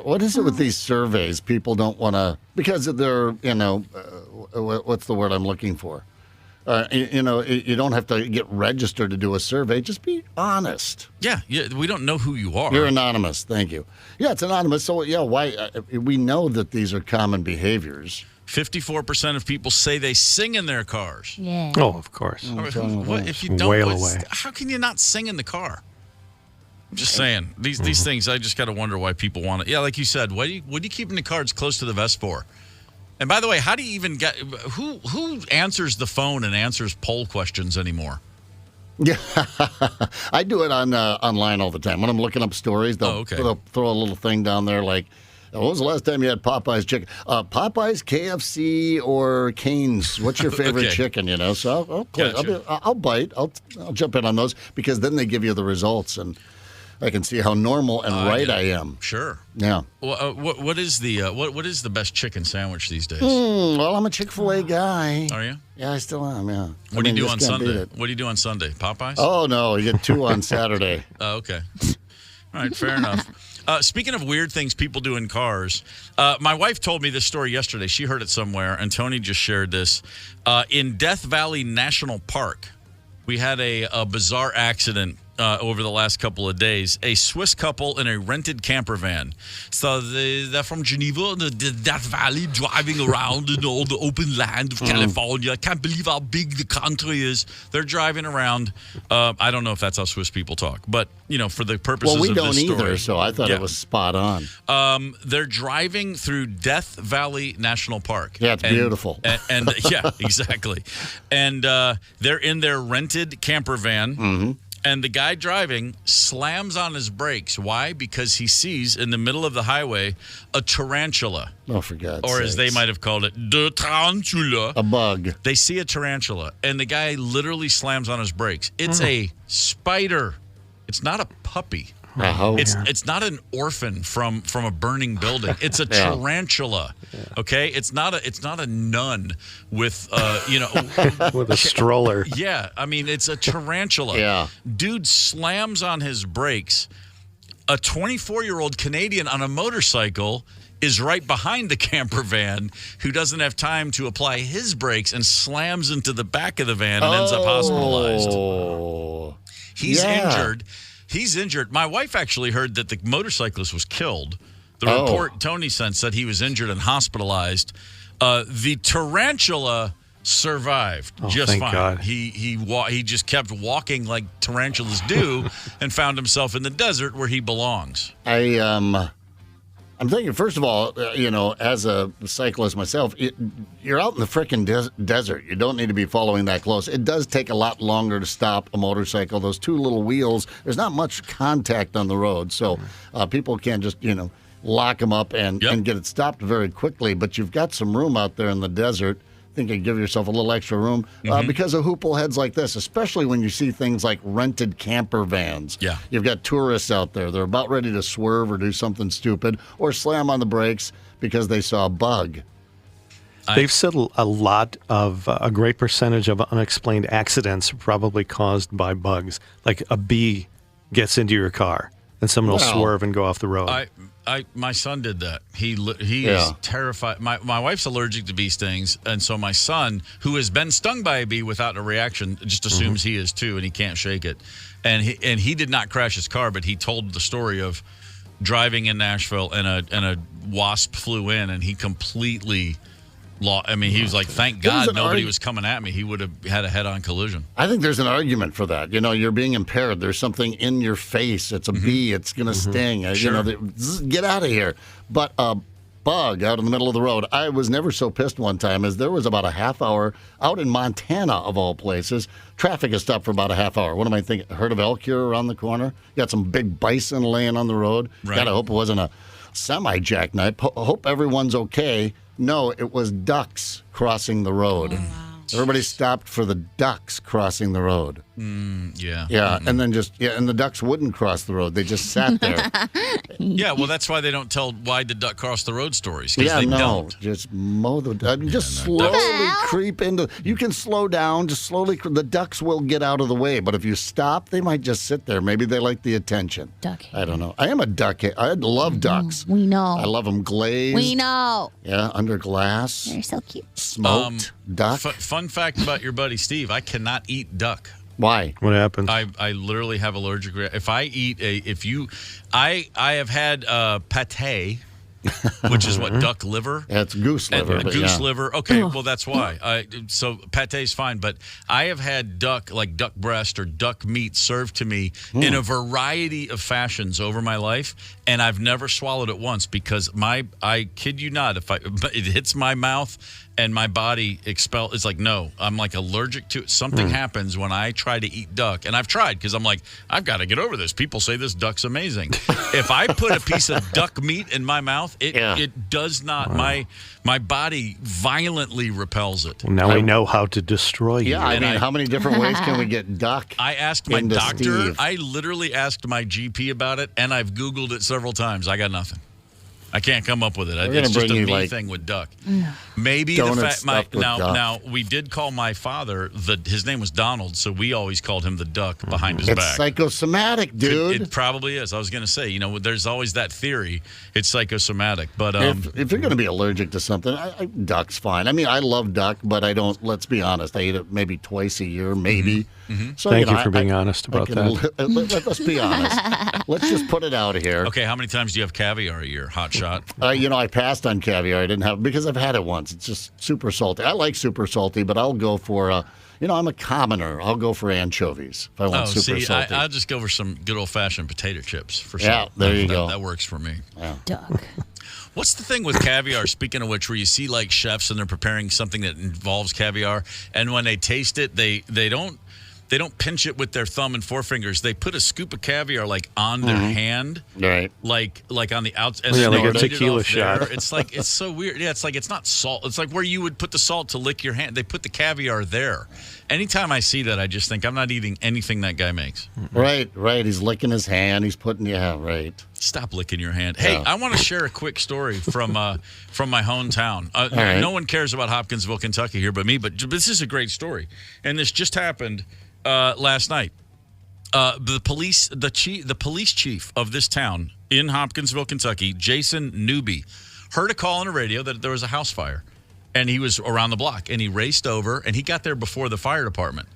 What is it with these surveys? People don't want to because they're what's the word I'm looking for? You don't have to get registered to do a survey. Just be honest. Yeah, we don't know who you are. You're anonymous. Thank you. Yeah, it's anonymous. So, why? We know that these are common behaviors. 54% of people say they sing in their cars. Yeah. Oh, of course. What if you don't? Wail away. How can you not sing in the car? I'm just saying. These things, I just got to wonder why people want it. Yeah, like you said, what are you keeping the cards close to the vest for? And by the way, how do you even get who answers the phone and answers poll questions anymore? Yeah, I do it online all the time. When I'm looking up stories, they'll throw a little thing down there like, when was the last time you had Popeye's chicken? Popeye's, KFC, or Cane's? What's your favorite chicken? So I'll bite. I'll jump in on those because then they give you the results and I can see how normal and right I am. Sure. Yeah. Well, what is the best chicken sandwich these days? Well, I'm a Chick-fil-A guy. Are you? Yeah, I still am. Yeah. What do you do on Sunday? What do you do on Sunday? Popeyes? Oh no, you get 2 on Saturday. Oh, okay. All right, fair enough. Speaking of weird things people do in cars, my wife told me this story yesterday. She heard it somewhere, and Tony just shared this. In Death Valley National Park, we had a bizarre accident over the last couple of days. A Swiss couple in a rented camper van. So they're from Geneva, the Death Valley, driving around in all the open land of California. I can't believe how big the country is. They're driving around. I don't know if that's how Swiss people talk, but for the purposes of this story. Well, we don't either, so I thought it was spot on. They're driving through Death Valley National Park. Yeah, it's beautiful. And yeah, exactly. And they're in their rented camper van. Mm-hmm. And the guy driving slams on his brakes. Why? Because he sees in the middle of the highway a tarantula. Oh, for God's Or as they might have called it, the tarantula. A bug. They see a tarantula, and the guy literally slams on his brakes. It's a spider. It's not a puppy. It's not an orphan from a burning building. It's a tarantula. Okay, it's not a nun with with a stroller. Yeah, I mean it's a tarantula. Yeah, dude slams on his brakes. A 24-year-old Canadian on a motorcycle is right behind the camper van who doesn't have time to apply his brakes and slams into the back of the van and ends up hospitalized. He's injured. He's injured. My wife actually heard that the motorcyclist was killed. The report Tony sent said he was injured and hospitalized. The tarantula survived just thank fine. God. He just kept walking like tarantulas do and found himself in the desert where he belongs. I'm thinking, first of all, as a cyclist myself, you're out in the frickin' desert. You don't need to be following that close. It does take a lot longer to stop a motorcycle. Those 2 little wheels, there's not much contact on the road, so people can't just, lock them up and get it stopped very quickly. But you've got some room out there in the desert. I think you give yourself a little extra room because of hoople heads like this, especially when you see things like rented camper vans. Yeah. You've got tourists out there. They're about ready to swerve or do something stupid or slam on the brakes because they saw a bug. They've said a great percentage of unexplained accidents are probably caused by bugs. Like a bee gets into your car. And someone will swerve and go off the road. My son did that. He is terrified. My wife's allergic to bee stings, and so my son, who has been stung by a bee without a reaction, just assumes he is too, and he can't shake it. And he did not crash his car, but he told the story of driving in Nashville and a wasp flew in, and he completely lost. I mean, he was like, "Thank God nobody was coming at me. He would have had a head-on collision." I think there's an argument for that. You're being impaired. There's something in your face. It's a bee. It's going to sting. Sure. Get out of here. But a bug out in the middle of the road. I was never so pissed one time as there was about a half hour out in Montana, of all places. Traffic is stopped for about a half hour. What am I thinking? Herd of elk here around the corner? You got some big bison laying on the road. Right. Gotta hope it wasn't a semi-jackknife. Hope everyone's okay. No, it was ducks crossing the road. Oh, wow. Everybody stopped for the ducks crossing the road. Yeah. Yeah, and then and the ducks wouldn't cross the road. They just sat there. Yeah, well, that's why they don't tell why did duck cross the road stories. They don't. Just mow slowly creep into. You can slow down, just slowly. The ducks will get out of the way, but if you stop, they might just sit there. Maybe they like the attention. Duck. I don't know. I am a duck. I love ducks. We know. I love them glazed. We know. Yeah, under glass. They're so cute. Smoked duck. Fun fact about your buddy Steve: I cannot eat duck. Why? What happens? I literally have allergic reaction. If I eat I have had pate, which is what, duck liver? Yeah, it's goose liver. Goose liver. Okay, well, that's why. So pate's fine, but I have had duck breast or duck meat served to me in a variety of fashions over my life, and I've never swallowed it once because I kid you not, if it hits my mouth and my body it's like, no, I'm like allergic to it. Something happens when I try to eat duck, and I've tried because I'm like, I've got to get over this. People say this duck's amazing. If I put a piece of duck meat in my mouth, it does not. My body violently repels it. Well, now we know how to destroy you. Yeah, I mean, how many different ways can we get duck? I asked my doctor. Steve? I literally asked my GP about it, and I've Googled it several times. I got nothing. I can't come up with it. It's just a me thing with duck. Maybe the fact now we did call my father his name was Donald, so we always called him the duck behind his back. It's psychosomatic, dude. It probably is. I was going to say, there's always that theory. It's psychosomatic, but if you're going to be allergic to something, duck's fine. I mean, I love duck, but I don't. Let's be honest. I eat it maybe twice a year, maybe. So, Thank you for being honest about that. Let's be honest. Let's just put it out here. Okay, how many times do you have caviar a year? Hot shot. I passed on caviar. I didn't have because I've had it once. It's just super salty. I like super salty, but I'll go for I'm a commoner. I'll go for anchovies if I want super salty. I'll just go for some good old-fashioned potato chips for sure. Yeah, there you go. That works for me. Yeah. Duck. What's the thing with caviar, speaking of which, where you see like chefs and they're preparing something that involves caviar, and when they taste it, they don't pinch it with their thumb and forefingers. They put a scoop of caviar on their hand, right? Like on the outside. Like a tequila shot. It's it's so weird. Yeah, it's like it's not salt. It's like where you would put the salt to lick your hand. They put the caviar there. Anytime I see that, I just think I'm not eating anything that guy makes. Right. He's licking his hand. He's putting right. Stop licking your hand. Hey, I want to share a quick story from my hometown. Right. No one cares about Hopkinsville, Kentucky here but me, but this is a great story. And this just happened last night. The police chief of this town in Hopkinsville, Kentucky, Jason Newby, heard a call on the radio that there was a house fire. And he was around the block, and he raced over, and he got there before the fire department.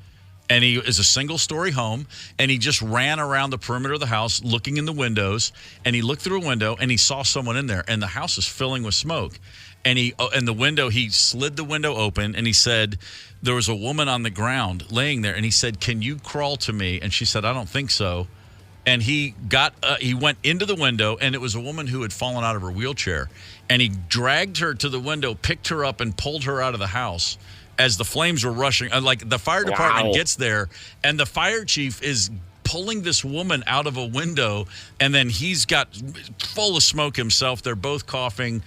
And he is a single-story home, and he just ran around the perimeter of the house looking in the windows, and he looked through a window, and he saw someone in there, and the house is filling with smoke. And he slid the window open, and he said there was a woman on the ground laying there, and he said, "Can you crawl to me?" And she said, "I don't think so." And he went into the window, and it was a woman who had fallen out of her wheelchair. And he dragged her to the window, picked her up, and pulled her out of the house as the flames were rushing. The fire department gets there, and the fire chief is pulling this woman out of a window, and then he's got full of smoke himself. They're both coughing.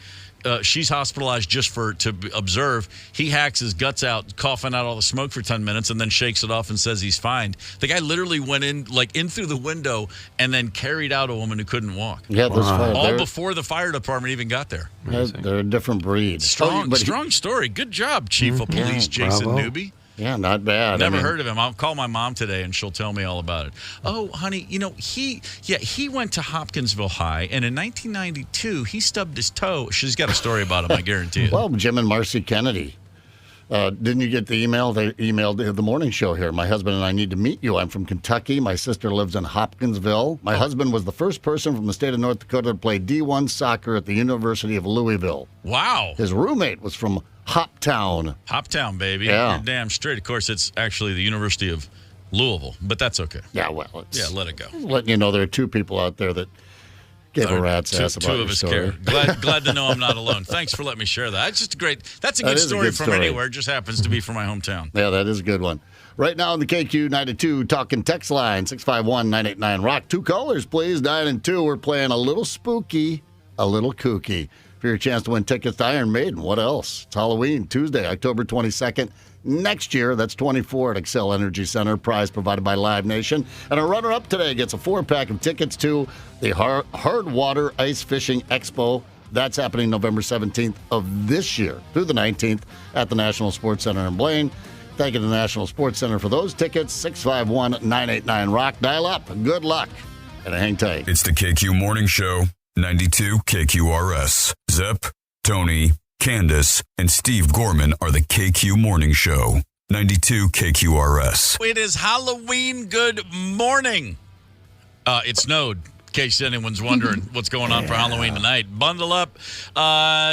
She's hospitalized just to observe. He hacks his guts out, coughing out all the smoke for 10 minutes, and then shakes it off and says he's fine. The guy literally went in through the window and then carried out a woman who couldn't walk. Yeah, all before the fire department even got there. They're a different breed. Strong story. Good job, Chief of Police Jason Newby. Yeah, not bad. Never heard of him. I'll call my mom today, and she'll tell me all about it. Oh, honey, he went to Hopkinsville High, and in 1992, he stubbed his toe. She's got a story about him, I guarantee you. Well, Jim and Marcy Kennedy. Didn't you get the email? They emailed the morning show here. My husband and I need to meet you. I'm from Kentucky. My sister lives in Hopkinsville. My husband was the first person from the state of North Dakota to play D1 soccer at the University of Louisville. Wow. His roommate was from Hoptown. Hoptown, baby. Yeah. You're damn straight. Of course, it's actually the University of Louisville, but that's okay. Yeah, well, let it go. Letting you know there are two people out there that gave a rat's ass about your story. Glad to know I'm not alone. Thanks for letting me share that. It's just that's a good story from anywhere. It just happens to be from my hometown. Yeah, that is a good one. Right now on the KQ92 talking text line, 651-989-ROCK. 2 callers, please, 9 and 2. We're playing a little spooky, a little kooky. For your chance to win tickets to Iron Maiden. What else? It's Halloween, Tuesday, October 22nd. Next year, that's 24 at Xcel Energy Center. Prize provided by Live Nation. And a runner-up today gets a 4-pack of tickets to the Hard Water Ice Fishing Expo. That's happening November 17th of this year through the 19th at the National Sports Center in Blaine. Thank you to the National Sports Center for those tickets. 651-989-ROCK. Dial up. Good luck. And hang tight. It's the KQ Morning Show, 92 KQRS. Zep, Tony, Candace, and Steve Gorman are the KQ Morning Show, 92 KQRS. It is Halloween. Good morning. It snowed. In case anyone's wondering what's going on for Halloween tonight. Bundle up,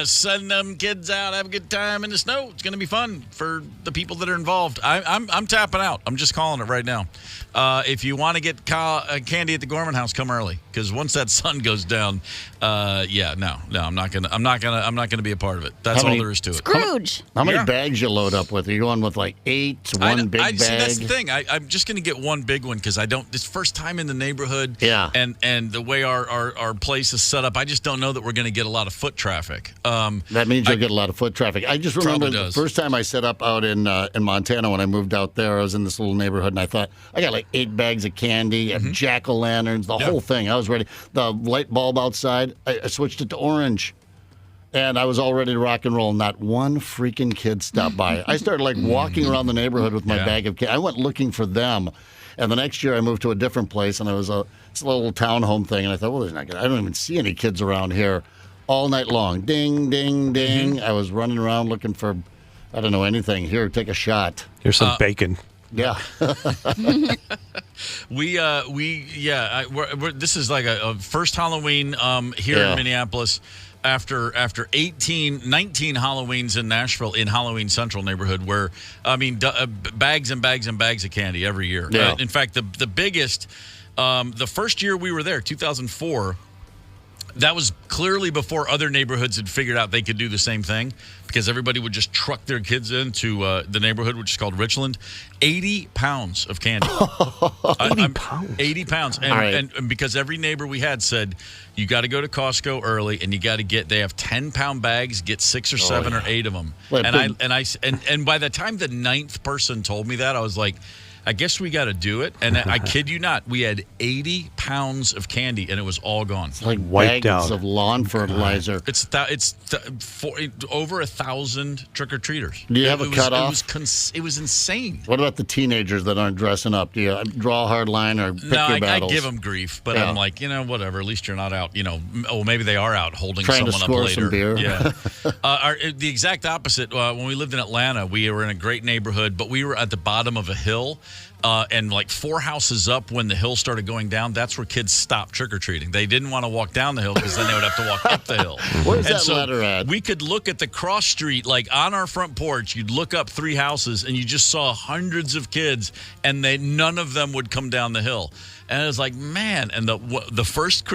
send them kids out, have a good time in the snow. It's going to be fun for the people that are involved. I'm tapping out. I'm just calling it right now. If you want to get candy at the Gorman house, come early, because once that sun goes down, I'm not gonna be a part of it. That's all there is to it. Scrooge. How many bags you load up with? Are you going with like 8, one big bag? See, that's the thing. I'm just gonna get one big one because I don't. It's first time in the neighborhood. Yeah. And the way our place is set up, I just don't know that we're gonna get a lot of foot traffic. That means you'll get a lot of foot traffic. I just remember the first time I set up out in Montana when I moved out there. I was in this little neighborhood and I thought I got like 8 bags of candy and jack-o'-lanterns, the whole thing. I was ready. The light bulb outside, I switched it to orange. And I was all ready to rock and roll. Not one freaking kid stopped by. I started like walking around the neighborhood with my bag of candy. I went looking for them. And the next year I moved to a different place, and it was it's a little townhome thing. And I thought, well, I don't even see any kids around here all night long. Ding, ding, ding. I was running around looking for, I don't know, anything. Here, take a shot. Here's some bacon. Yeah. This is like a first Halloween here in Minneapolis after 19 Halloweens in Nashville in Halloween Central neighborhood where, bags and bags and bags of candy every year. Yeah. In fact, the biggest, the first year we were there, 2004, that was clearly before other neighborhoods had figured out they could do the same thing, because everybody would just truck their kids into the neighborhood, which is called Richland. 80 pounds of candy. 80 pounds? 80 pounds. And because every neighbor we had said, you got to go to Costco early, and you got to they have 10-pound bags, get 6 or 7 or 8 of them. And by the time the 9th person told me that, I was like, I guess we got to do it. And I kid you not, we had 80 pounds of candy, and it was all gone. It's like bags of lawn fertilizer. It's over 1,000 trick-or-treaters. Do you have a cutoff? It was insane. What about the teenagers that aren't dressing up? Do you draw a hard line or pick your battles? I give them grief, but I'm like, whatever. At least you're not out, maybe they are out holding trying someone to score up later. Some beer. Yeah. The exact opposite. When we lived in Atlanta, we were in a great neighborhood, but we were at the bottom of a hill. And like 4 houses up, when the hill started going down, that's where kids stopped trick-or-treating. They didn't want to walk down the hill because then they would have to walk up the hill. Where's that letter at? We could look at the cross street, like on our front porch, you'd look up 3 houses and you just saw hundreds of kids, and none of them would come down the hill. And it was like, man. And the first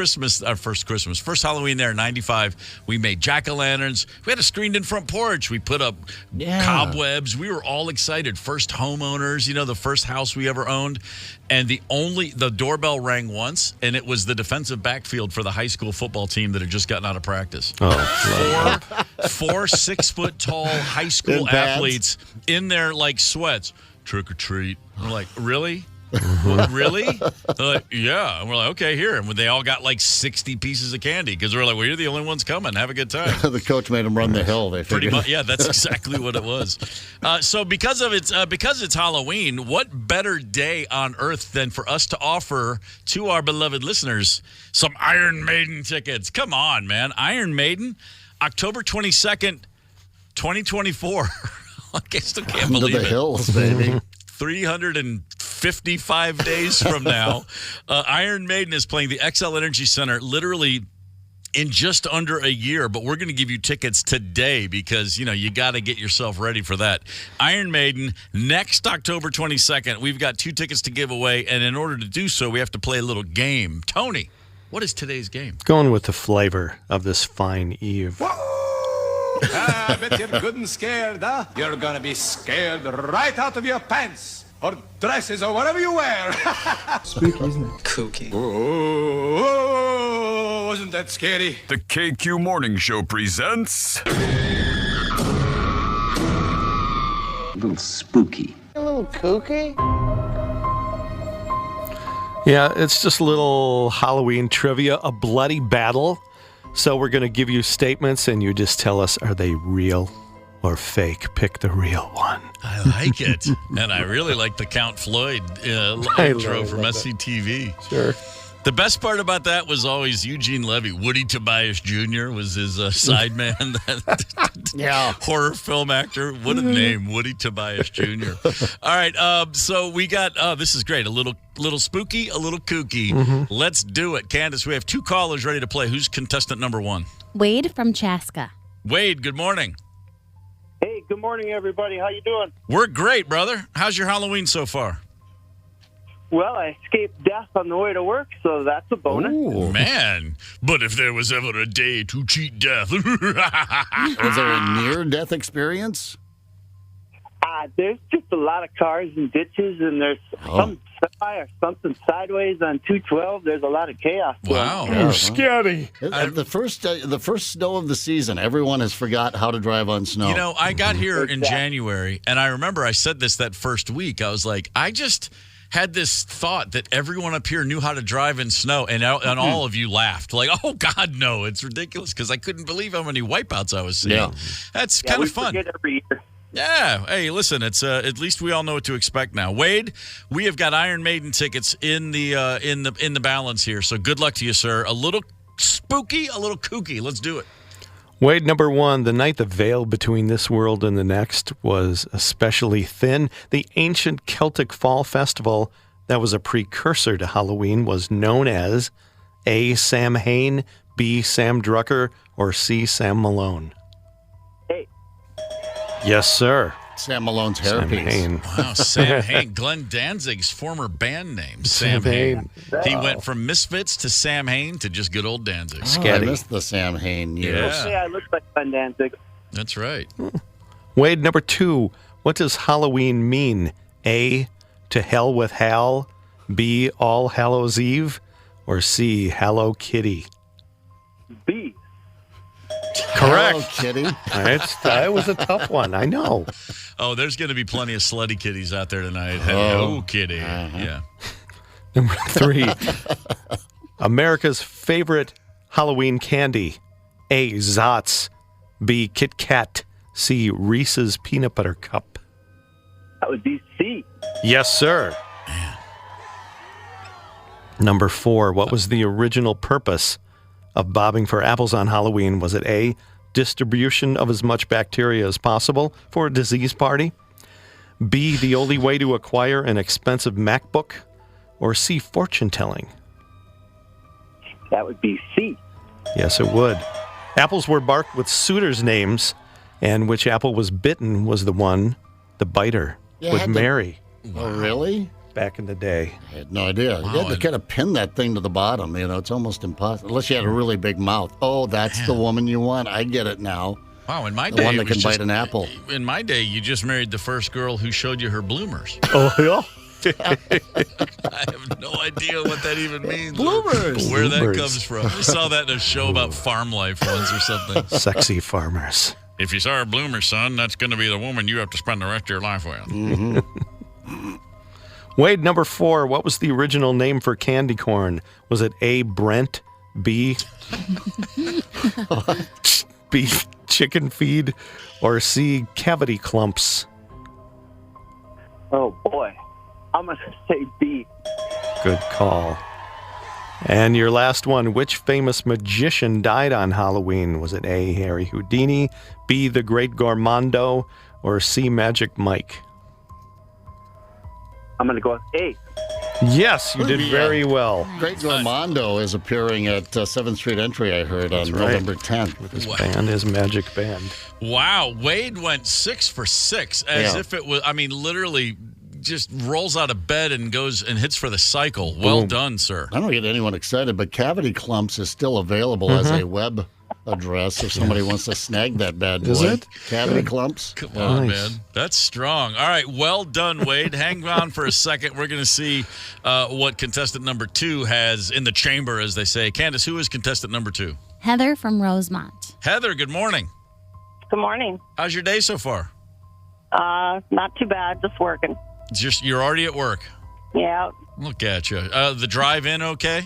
Halloween there in 95, we made jack-o'-lanterns. We had a screened-in front porch. We put up cobwebs. We were all excited. First homeowners, the first house we ever owned. And the doorbell rang once, and it was the defensive backfield for the high school football team that had just gotten out of practice. Oh, 4 6-foot-tall high school athletes in their like sweats. Trick or treat. We're like, really? Really? They're like, yeah. And we're like, okay, here. And they all got like 60 pieces of candy because we're like, well, you're the only ones coming. Have a good time. The coach made them run the hill. They Pretty figured. much, yeah, that's exactly what it was. So because it's Halloween, what better day on earth than for us to offer to our beloved listeners some Iron Maiden tickets? Come on, man. Iron Maiden, October 22nd, 2024. I still can't believe it. The hills, baby. 355 days from now, Iron Maiden is playing the XL Energy Center literally in just under a year, but we're going to give you tickets today because, you got to get yourself ready for that. Iron Maiden, next October 22nd, we've got 2 tickets to give away, and in order to do so, we have to play a little game. Tony, what is today's game? Going with the flavor of this fine eve. I bet you're good and scared, huh? You're gonna be scared right out of your pants or dresses or whatever you wear. Spooky, isn't it? Kooky. Oh, wasn't that scary? The KQ Morning Show presents... A little spooky. A little kooky? Yeah, it's just a little Halloween trivia, a bloody battle. So we're going to give you statements, and you just tell us, are they real or fake? Pick the real one. I like it. And I really like the Count Floyd intro from SCTV. Sure. The best part about that was always Eugene Levy. Woody Tobias Jr. was his sideman. Yeah. Horror film actor. What a name, Woody Tobias Jr. All right, so we got, this is great, a little spooky, a little kooky. Mm-hmm. Let's do it. Candace, we have 2 callers ready to play. Who's contestant number 1? Wade from Chaska. Wade, good morning. Hey, good morning, everybody. How you doing? We're great, brother. How's your Halloween so far? Well, I escaped death on the way to work, so that's a bonus. Ooh. Man, but if there was ever a day to cheat death. Was there a near-death experience? There's just a lot of cars and ditches, and there's some semi or something sideways on 212. There's a lot of chaos. Wow. Yeah, scary. The first snow of the season, everyone has forgot how to drive on snow. I got here in January, and I remember I said this that first week. I was like, I just had this thought that everyone up here knew how to drive in snow, and all of you laughed. Like, oh, God, no, it's ridiculous, because I couldn't believe how many wipeouts I was seeing. Yeah. That's kind of fun. Forget every year. Yeah. Hey, listen, it's at least we all know what to expect now. Wade, we have got Iron Maiden tickets in the balance here, so good luck to you, sir. A little spooky, a little kooky. Let's do it. Wade, number 1, the night the veil between this world and the next was especially thin. The ancient Celtic Fall Festival that was a precursor to Halloween was known as A. Samhain, B. Sam Drucker, or C. Sam Malone. Hey. Yes, sir. Sam Malone's hairpiece. Hain. Wow, Sam Hain, Glenn Danzig's former band name, Sam Hain. He went from Misfits to Sam Hain to just good old Danzig. I missed the Sam Hain years. Yeah. Yeah, I look like Glenn Danzig. That's right. Wade, number 2, what does Halloween mean? A, to hell with Hal, B, All Hallows Eve, or C, Hallow Kitty? B. Correct. Hello, Kitty. That was a tough one. I know. Oh, there's going to be plenty of slutty kitties out there tonight. Hello, kitty. Yeah. Number 3, America's favorite Halloween candy. A, Zotz, B, Kit Kat, C, Reese's Peanut Butter Cup. That would be C. Yes, sir. Number 4, what was the original purpose of bobbing for apples on Halloween? Was it A, distribution of as much bacteria as possible for a disease party? B, the only way to acquire an expensive MacBook? Or C, fortune telling? That would be C. Yes, it would. Apples were marked with suitors' names, and which apple was bitten was the one the biter would marry. Oh, really? Back in the day. I had no idea. Wow, You had to kind of pin that thing to the bottom. It's almost impossible. Unless you had a really big mouth. Oh, that's the woman you want. I get it now. Wow, in my The day, one it that was can bite an apple. In my day, you just married the first girl who showed you her bloomers. Oh, yeah? I have no idea what that even means. Bloomers. Or where that Bloomers. comes from. I saw that in a show about farm life once or something. Sexy farmers. If you saw her bloomer, son, that's going to be the woman you have to spend the rest of your life with. Mm-hmm. Wade, number 4. What was the original name for candy corn? Was it A, Brent, B, B, chicken feed, or C, cavity clumps? Oh, boy. I'm going to say B. Good call. And your last one, which famous magician died on Halloween? Was it A, Harry Houdini, B, the Great Gormando, or C, Magic Mike? I'm going to go with A. Yes, you did very well. Great Gormando is appearing at 7th Street Entry, I heard, on November 10th. With his band, his magic band. Wow. Wade went 6 for 6 as if it was, literally just rolls out of bed and goes and hits for the cycle. Well done, sir. I don't get anyone excited, but Cavity Clumps is still available as a web address if somebody wants to snag that bad boy. Is it? Cavity Clumps. Come on, man. That's strong. All right. Well done, Wade. Hang on for a second. We're going to see what contestant number 2 has in the chamber, as they say. Candace, who is contestant number 2? Heather from Rosemont. Heather, good morning. Good morning. How's your day so far? Not too bad. Just working. You're already at work. Yeah. Look at you. The drive in okay?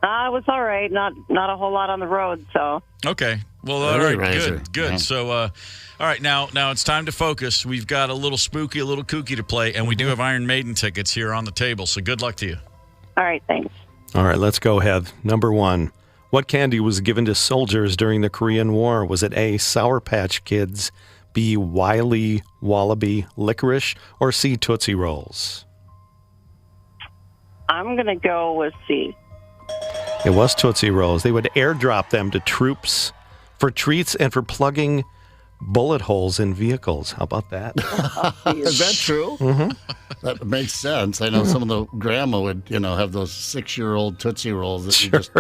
It was all right. Not a whole lot on the road, so. Okay. Well, all right. Good. Yeah. So, all right. Now it's time to focus. We've got a little spooky, a little kooky to play, and we do have Iron Maiden tickets here on the table. So good luck to you. All right. Thanks. All right. Let's go, Heath. Number 1. What candy was given to soldiers during the Korean War? Was it A, Sour Patch Kids, B, Wily Wallaby Licorice, or C, Tootsie Rolls? I'm going to go with C. It was Tootsie Rolls. They would airdrop them to troops for treats and for plugging bullet holes in vehicles. How about that? Is that true? Mm-hmm. That makes sense. I know some of the grandma would, have those 6-year-old Tootsie Rolls that you just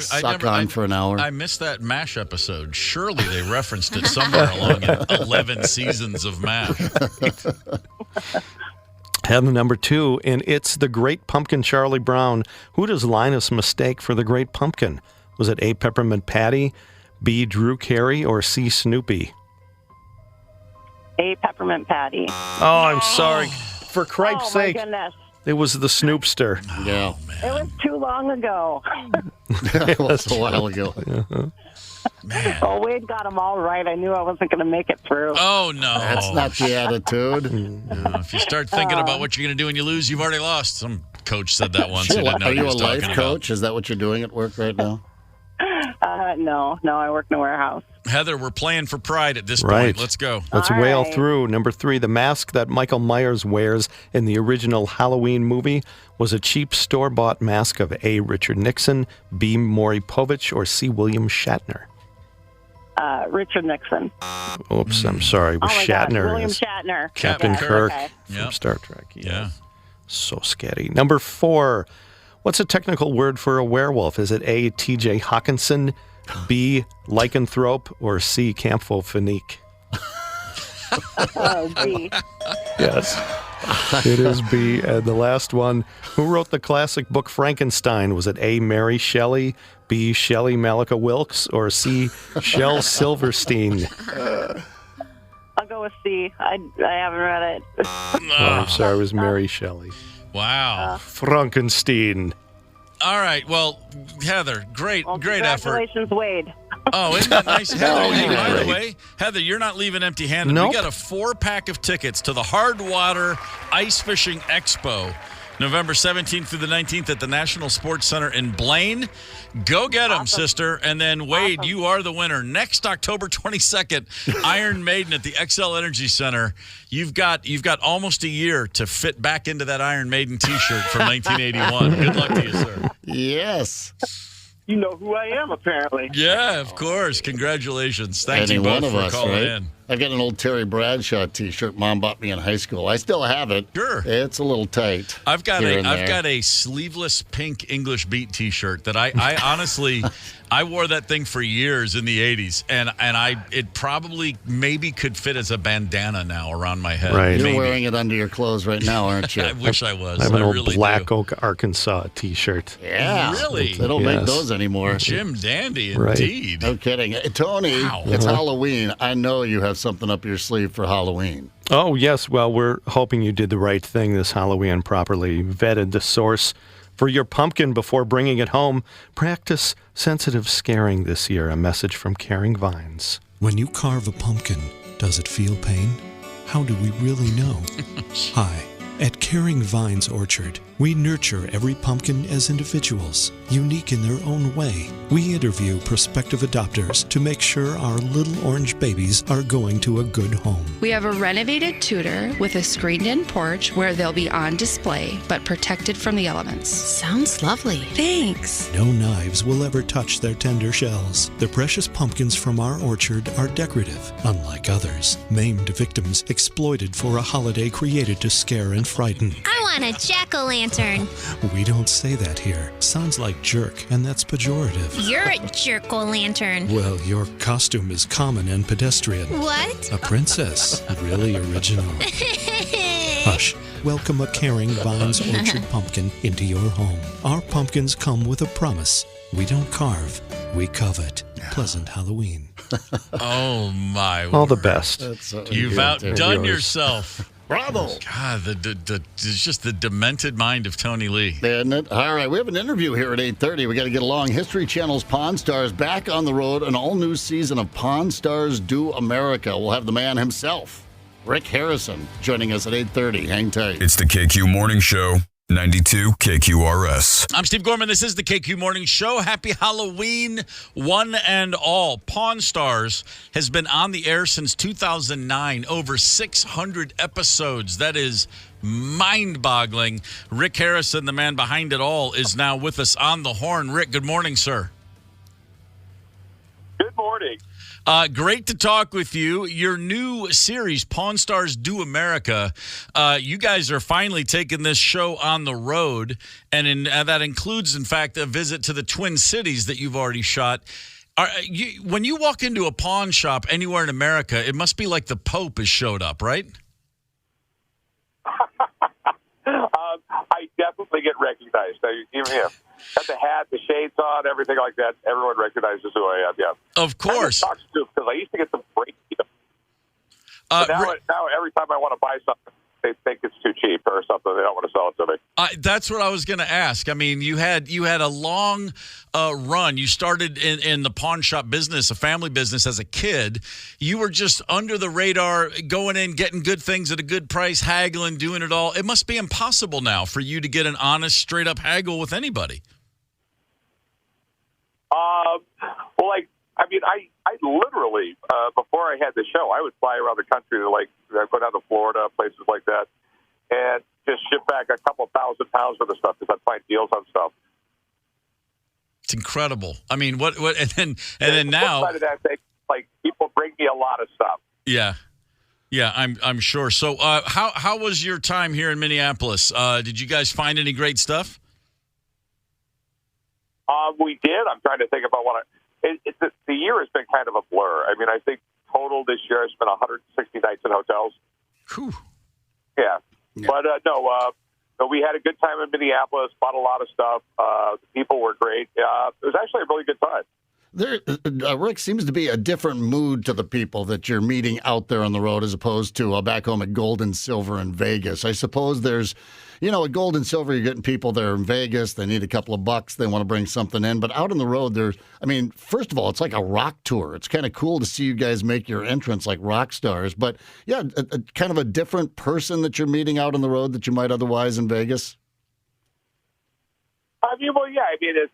suck on for an hour. I missed that MASH episode. Surely they referenced it somewhere along in 11 seasons of MASH. Heaven number 2, and it's the Great Pumpkin Charlie Brown. Who does Linus mistake for the Great Pumpkin? Was it A, Peppermint Patty, B, Drew Carey, or C, Snoopy? A, Peppermint Patty. Oh, I'm sorry. For Cripe's sake. Oh, my goodness. It was the Snoopster. Yeah. It was too long ago. It was a while ago. Man. Oh, Wade got them all right. I knew I wasn't going to make it through. Oh, no. That's not the attitude. If you start thinking about what you're going to do when you lose, you've already lost. Some coach said that once. Who didn't know Are you what he a was life talking coach? Is that what you're doing at work right now? No, I work in a warehouse. Heather, we're playing for pride at this Right. point. Let's go. Let's All wail right. through. Number 3, the mask that Michael Myers wears in the original Halloween movie was a cheap store-bought mask of A, Richard Nixon, B, Maury Povich, or C, William Shatner. Richard Nixon. Oops, I'm sorry. It was my Shatner. gosh, William is Shatner. Captain Yeah, Kirk okay. from Yep. Star Trek. Yeah. So scary. Number 4, what's a technical word for a werewolf? Is it A, T.J. Hawkinson, B, lycanthrope, or C, camphophonique? B. Yes, it is B. And the last one, who wrote the classic book Frankenstein? Was it A, Mary Shelley, B, Shelley Malika Wilkes, or C, Shel Silverstein? I'll go with C. I haven't read it. Oh, I'm sorry, it was Mary Shelley. Wow. Frankenstein. All right. Well, Heather, great effort. Congratulations, Wade. Oh, isn't that nice? Heather, Oh, hey, you did by the great. way, Heather, you're not leaving empty-handed. Nope. We got a 4-pack of tickets to the Hardwater Ice Fishing Expo, November 17th through the 19th at the National Sports Center in Blaine. Go get them, sister. And then, Wade, you are the winner. Next October 22nd, Iron Maiden at the XL Energy Center. You've got almost a year to fit back into that Iron Maiden T-shirt from 1981. Good luck to you, sir. Yes. You know who I am, apparently. Yeah, of course. Congratulations. Thank you Any both one of for us, calling right? in. I've got an old Terry Bradshaw T-shirt Mom bought me in high school. I still have it. Sure. It's a little tight. I've got here and there. a sleeveless pink English Beat T-shirt that I honestly I wore that thing for years in the 80s, and it probably maybe could fit as a bandana now around my head. Right. You're Maybe. wearing it under your clothes right now, aren't you? I wish I was. I have an old really Black do. Oak, Arkansas T-shirt. Yeah. Really? They don't make Yes. those anymore. Jim Dandy, Right. indeed. No kidding. Tony, Wow. it's Halloween. I know you have something up your sleeve for Halloween. Oh, yes. Well, we're hoping you did the right thing this Halloween and properly vetted the source for your pumpkin before bringing it home. Practice sensitive scaring this year. A message from Caring Vines. When you carve a pumpkin, does it feel pain? How do we really know? Hi. At Caring Vines Orchard, we nurture every pumpkin as individuals, unique in their own way. We interview prospective adopters to make sure our little orange babies are going to a good home. We have a renovated tutor with a screened-in porch where they'll be on display, but protected from the elements. Sounds lovely. Thanks. No knives will ever touch their tender shells. The precious pumpkins from our orchard are decorative, unlike others. Maimed victims exploited for a holiday created to scare and frighten. I want a jack-o'-lantern. We don't say that here. Sounds like jerk, and that's pejorative. You're a jerk-o'-lantern. Well, your costume is common and pedestrian. What? A princess. Really original. Hush. Welcome a Caring Vines Orchard pumpkin into your home. Our pumpkins come with a promise. We don't carve, we covet. Pleasant Halloween. Oh, my All the word. best. You've outdone yourself. Bravo. God, it's just the demented mind of Tony Lee. Isn't it? All right, we have an interview here at 8:30. We got to get along. History Channel's Pawn Stars back on the road. An all-new season of Pawn Stars Do America. We'll have the man himself, Rick Harrison, joining us at 8:30. Hang tight. It's the KQ Morning Show, 92 KQRS. I'm Steve Gorman. This is the KQ Morning Show. Happy Halloween, one and all. Pawn Stars has been on the air since 2009. Over 600 episodes. That is mind-boggling. Rick Harrison, the man behind it all, is now with us on the horn. Rick, good morning, sir. Good morning. Great to talk with you. Your new series, Pawn Stars Do America, you guys are finally taking this show on the road, and that includes, in fact, a visit to the Twin Cities that you've already shot. When you walk into a pawn shop anywhere in America, it must be like the Pope has showed up, right? I definitely get recognized. Even him. Got the hat, the shades on, everything like that. Everyone recognizes who I am, yeah. Of course. Because I used to get some break. Now every time I want to buy something, they think it's too cheap or something. They don't want to sell it to me. That's what I was going to ask. I mean, you had a long run. You started in the pawn shop business, a family business, as a kid. You were just under the radar, going in, getting good things at a good price, haggling, doing it all. It must be impossible now for you to get an honest, straight-up haggle with anybody. I literally, before I had the show, I would fly around the country to, go down to Florida, places like that, and just ship back a couple $1,000 worth of stuff because I'd find deals on stuff. It's incredible. I mean, what, and then now, of that, people bring me a lot of stuff. Yeah, I'm sure. So, how was your time here in Minneapolis? Did you guys find any great stuff? We did. I'm trying to think about the year has been kind of a blur. I mean, I think total this year I spent 160 nights in hotels. Whew. Yeah. But we had a good time in Minneapolis, bought a lot of stuff. The people were great. It was actually a really good time. There, Rick, seems to be a different mood to the people that you're meeting out there on the road as opposed to back home at Gold and Silver in Vegas. I suppose there's, at Gold and Silver, you're getting people there in Vegas. They need a couple of bucks. They want to bring something in. But out on the road, first of all, it's like a rock tour. It's kind of cool to see you guys make your entrance like rock stars. But, yeah, a kind of a different person that you're meeting out on the road that you might otherwise in Vegas.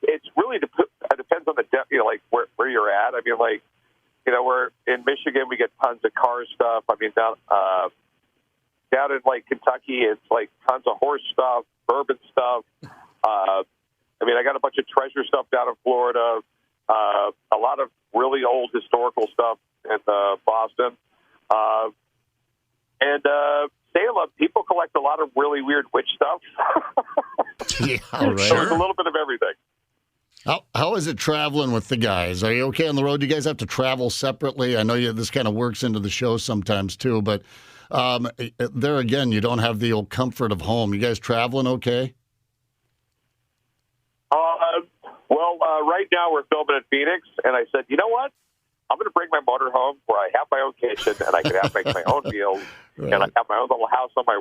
It's really depends on the where you're at. We're in Michigan, we get tons of car stuff. Down in Kentucky, it's tons of horse stuff, bourbon stuff. I got a bunch of treasure stuff down in Florida. A lot of really old historical stuff in Boston. And Salem, people collect a lot of really weird witch stuff. Yeah, right. So there's a little bit of everything. How is it traveling with the guys? Are you okay on the road? Do you guys have to travel separately? I know this kind of works into the show sometimes too, but there again, you don't have the old comfort of home. You guys traveling okay? Right now we're filming in Phoenix, and I said, you know what? I'm going to bring my motor home where I have my own kitchen and I can make my own meals, and I have my own little house on my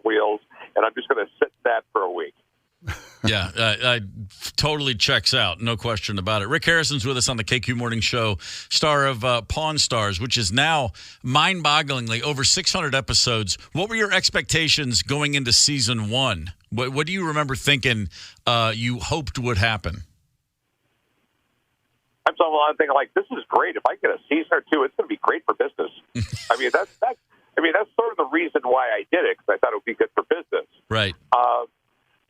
wheels, and I'm just going to sit in that for a week. Yeah, totally checks out. No question about it. Rick Harrison's with us on the KQ Morning Show, star of Pawn Stars, which is now mind-bogglingly over 600 episodes. What were your expectations going into season 1? What do you remember thinking you hoped would happen? I'm thinking, like, this is great. If I get a season or 2, it's going to be great for business. I mean, that's sort of the reason why I did it, because I thought it would be good for business. Right.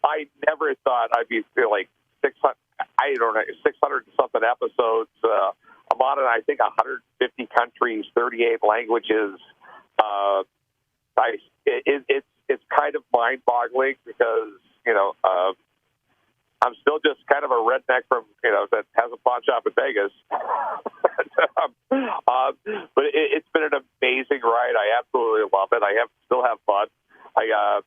I never thought I'd be like 600. I don't know, 600 and something episodes. I'm on it. I think 150 countries, 38 languages. It's kind of mind-boggling because I'm still just kind of a redneck from that has a pawn shop in Vegas. But it's been an amazing ride. I absolutely love it. I still have fun. I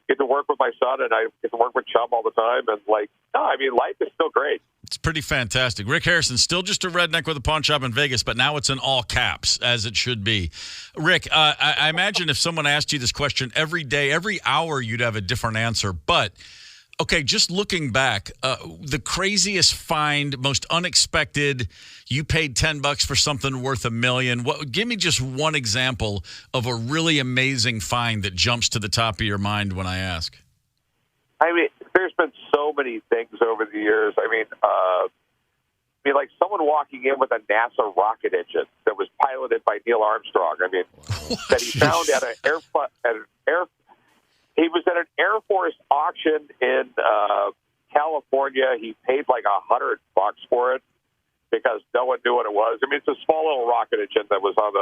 get to work with my son, and I get to work with Chum all the time. And life is still great. It's pretty fantastic. Rick Harrison, still just a redneck with a pawn shop in Vegas, but now it's in all caps, as it should be. Rick, I imagine if someone asked you this question every day, every hour, you'd have a different answer. But, okay, just looking back, the craziest find, most unexpected, you paid $10 for something worth $1 million. Give me just one example of a really amazing find that jumps to the top of your mind when I ask. I mean, there's been so many things over the years. I mean, like someone walking in with a NASA rocket engine that was piloted by Neil Armstrong. I mean, that he found at an he was at an Air Force auction in California. He paid like $100 for it because no one knew what it was. I mean, it's a small little rocket engine that was on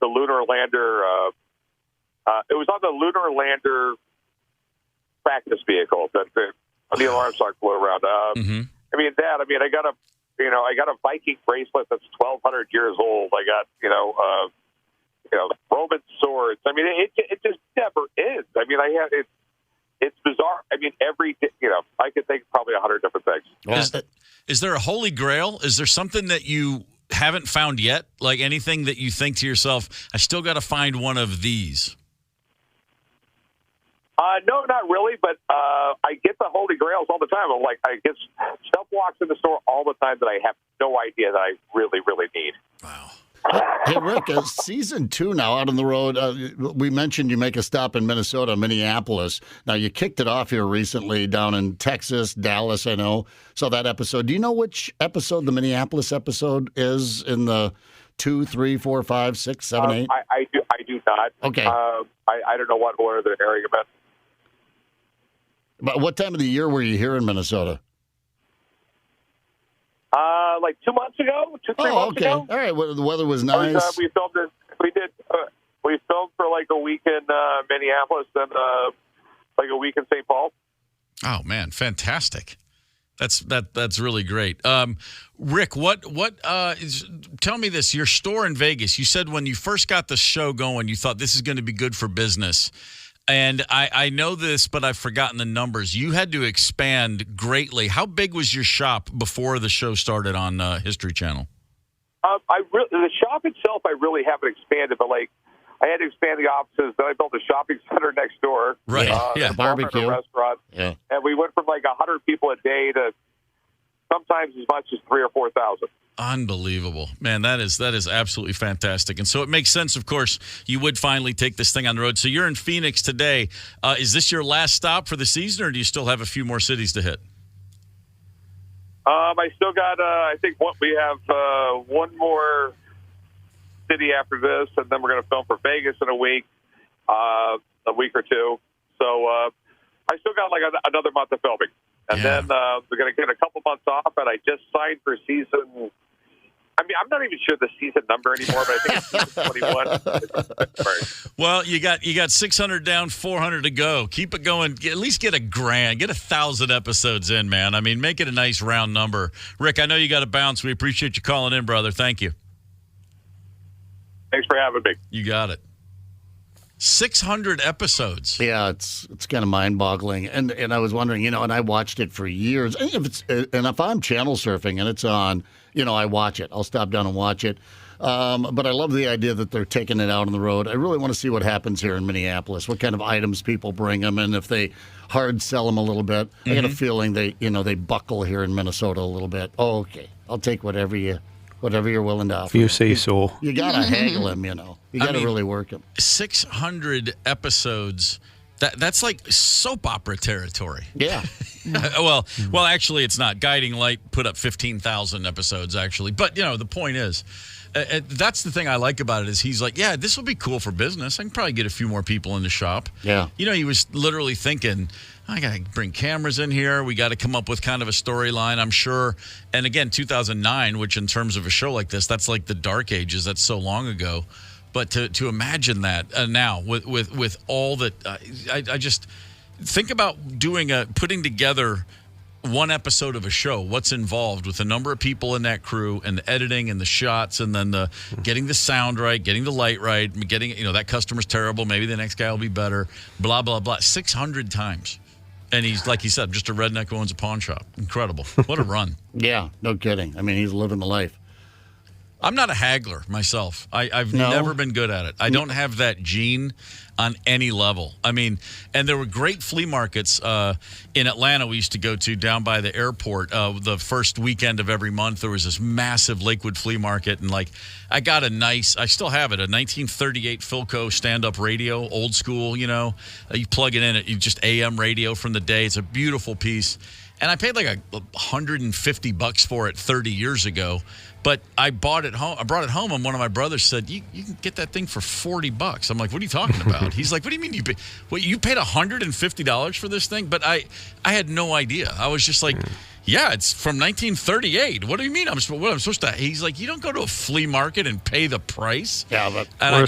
the lunar lander. It was on the lunar lander practice vehicle that Neil Armstrong flew around. I mean, I got a Viking bracelet that's 1,200 years old. I got Roman swords. I mean, it just never ends. I mean, it's bizarre. I mean, I could think probably 100 different things. Is there a holy grail? Is there something that you haven't found yet? Like anything that you think to yourself, I still got to find one of these? No, not really, but I get the holy grails all the time. I'm like, I get stuff walks in the store all the time that I have no idea that I really, really need. Wow. Hey, Rick, season 2 now out on the road. We mentioned you make a stop in Minnesota, Minneapolis. Now, you kicked it off here recently down in Texas, Dallas, I know. So that episode, do you know which episode the Minneapolis episode is in the 2, 3, 4, 5, 6, 7, 8? I do not. Okay. I don't know what order they're airing about. But what time of the year were you here in Minnesota? Like 2 months ago, 3 months ago. All right. Well, the weather was nice. We filmed it. We filmed for like a week in Minneapolis and like a week in St. Paul. Oh man, fantastic! That's really great. Rick, tell me this. Your store in Vegas. You said when you first got the show going, you thought this is going to be good for business. And I know this, but I've forgotten the numbers. You had to expand greatly. How big was your shop before the show started on History Channel? The shop itself, I really haven't expanded, but like I had to expand the offices. Then I built a shopping center next door. Right. A barbecue restaurant. Yeah. And we went from like 100 people a day to sometimes as much as 3,000 or 4,000. Unbelievable, man. That is absolutely fantastic. And so it makes sense, of course, you would finally take this thing on the road. So you're in Phoenix today. Is this your last stop for the season, or do you still have a few more cities to hit? I still got, I think we have one more city after this, and then we're going to film for Vegas in a week or two. So I still got like another month of filming. And then we're going to get a couple months off, and I just signed for season. I mean, I'm not even sure the season number anymore, but I think it's season 21. Well, you got 600 down, 400 to go. Keep it going. At least get $1,000. Get 1,000 episodes in, man. I mean, make it a nice round number. Rick, I know you got to bounce. We appreciate you calling in, brother. Thank you. Thanks for having me. You got it. 600 episodes. Yeah, it's kind of mind-boggling. And I was wondering, and I watched it for years. And if I'm channel surfing and it's on, I watch it. I'll stop down and watch it. But I love the idea that they're taking it out on the road. I really want to see what happens here in Minneapolis, what kind of items people bring them, and if they hard sell them a little bit. Mm-hmm. I get a feeling they buckle here in Minnesota a little bit. Oh, okay, I'll take whatever you're willing to offer. You say so. You got to haggle him, You got to really work him. 600 episodes. That's like soap opera territory. Yeah. well, actually, it's not. Guiding Light put up 15,000 episodes, actually. But, the point is, that's the thing I like about it is he's like, yeah, this will be cool for business. I can probably get a few more people in the shop. Yeah. He was literally thinking, I got to bring cameras in here. We got to come up with kind of a storyline, I'm sure. And again, 2009, which in terms of a show like this, that's like the dark ages. That's so long ago. But to imagine that now with all that, I just think about putting together one episode of a show. What's involved with the number of people in that crew and the editing and the shots and then the getting the sound right, getting the light right, getting that customer's terrible. Maybe the next guy will be better. Blah blah blah. 600 times, and he's like he said, just a redneck who owns a pawn shop. Incredible. What a run. Yeah, no kidding. I mean, he's living the life. I'm not a haggler myself. I've never been good at it. I don't have that gene on any level. I mean, and there were great flea markets in Atlanta we used to go to down by the airport. The first weekend of every month, there was this massive Lakewood flea market. And, I got I still have it, a 1938 Philco stand-up radio, old school, you plug it in, you just AM radio from the day. It's a beautiful piece. And I paid like $150 for it 30 years ago. But I brought it home, and one of my brothers said, you can get that thing for $40. I'm like, what are you talking about? He's like, what do you mean you paid $150 for this thing? But I had no idea. I was just like, yeah, it's from 1938. What do you mean I'm supposed to? He's like, you don't go to a flea market and pay the price. Yeah, but and I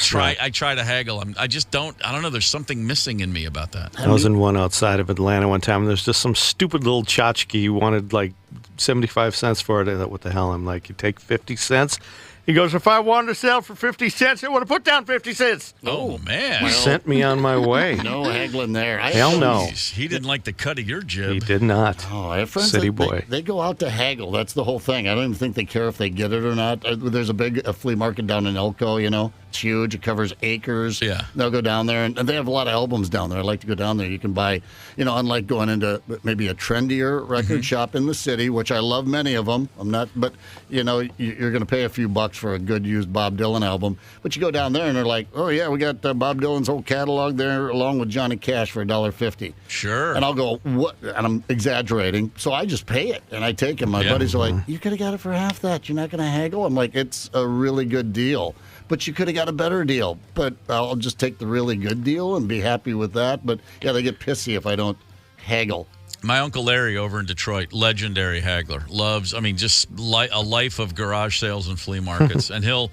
try to haggle him. I just don't. I don't know. There's something missing in me about that. I was in one outside of Atlanta one time. And there's just some stupid little tchotchke who wanted 75 cents for it. I thought, what the hell? I'm like, you take 50 cents? He goes, if I wanted to sell for 50 cents, I would have put down 50 cents. Oh, man. He sent me on my way. No haggling there. Hell no. He didn't like the cut of your jib. He did not. Oh, I have friends City boy. They go out to haggle. That's the whole thing. I don't even think they care if they get it or not. There's a flea market down in Elko, It's huge. It covers acres. Yeah. They'll go down there, and they have a lot of albums down there. I like to go down there. You can buy, unlike going into maybe a trendier record shop in the city, which I love many of them. I'm not, but, you're going to pay a few bucks for a good used Bob Dylan album. But you go down there, and they're like, oh, yeah, we got Bob Dylan's whole catalog there along with Johnny Cash for $1.50. Sure. And I'll go, what? And I'm exaggerating. So I just pay it, and I take it. My buddies are like, you could have got it for half that. You're not going to haggle? I'm like, it's a really good deal. But you could have got a better deal. But I'll just take the really good deal and be happy with that. But, yeah, they get pissy if I don't haggle. My Uncle Larry over in Detroit, legendary haggler, loves, just a life of garage sales and flea markets. And he'll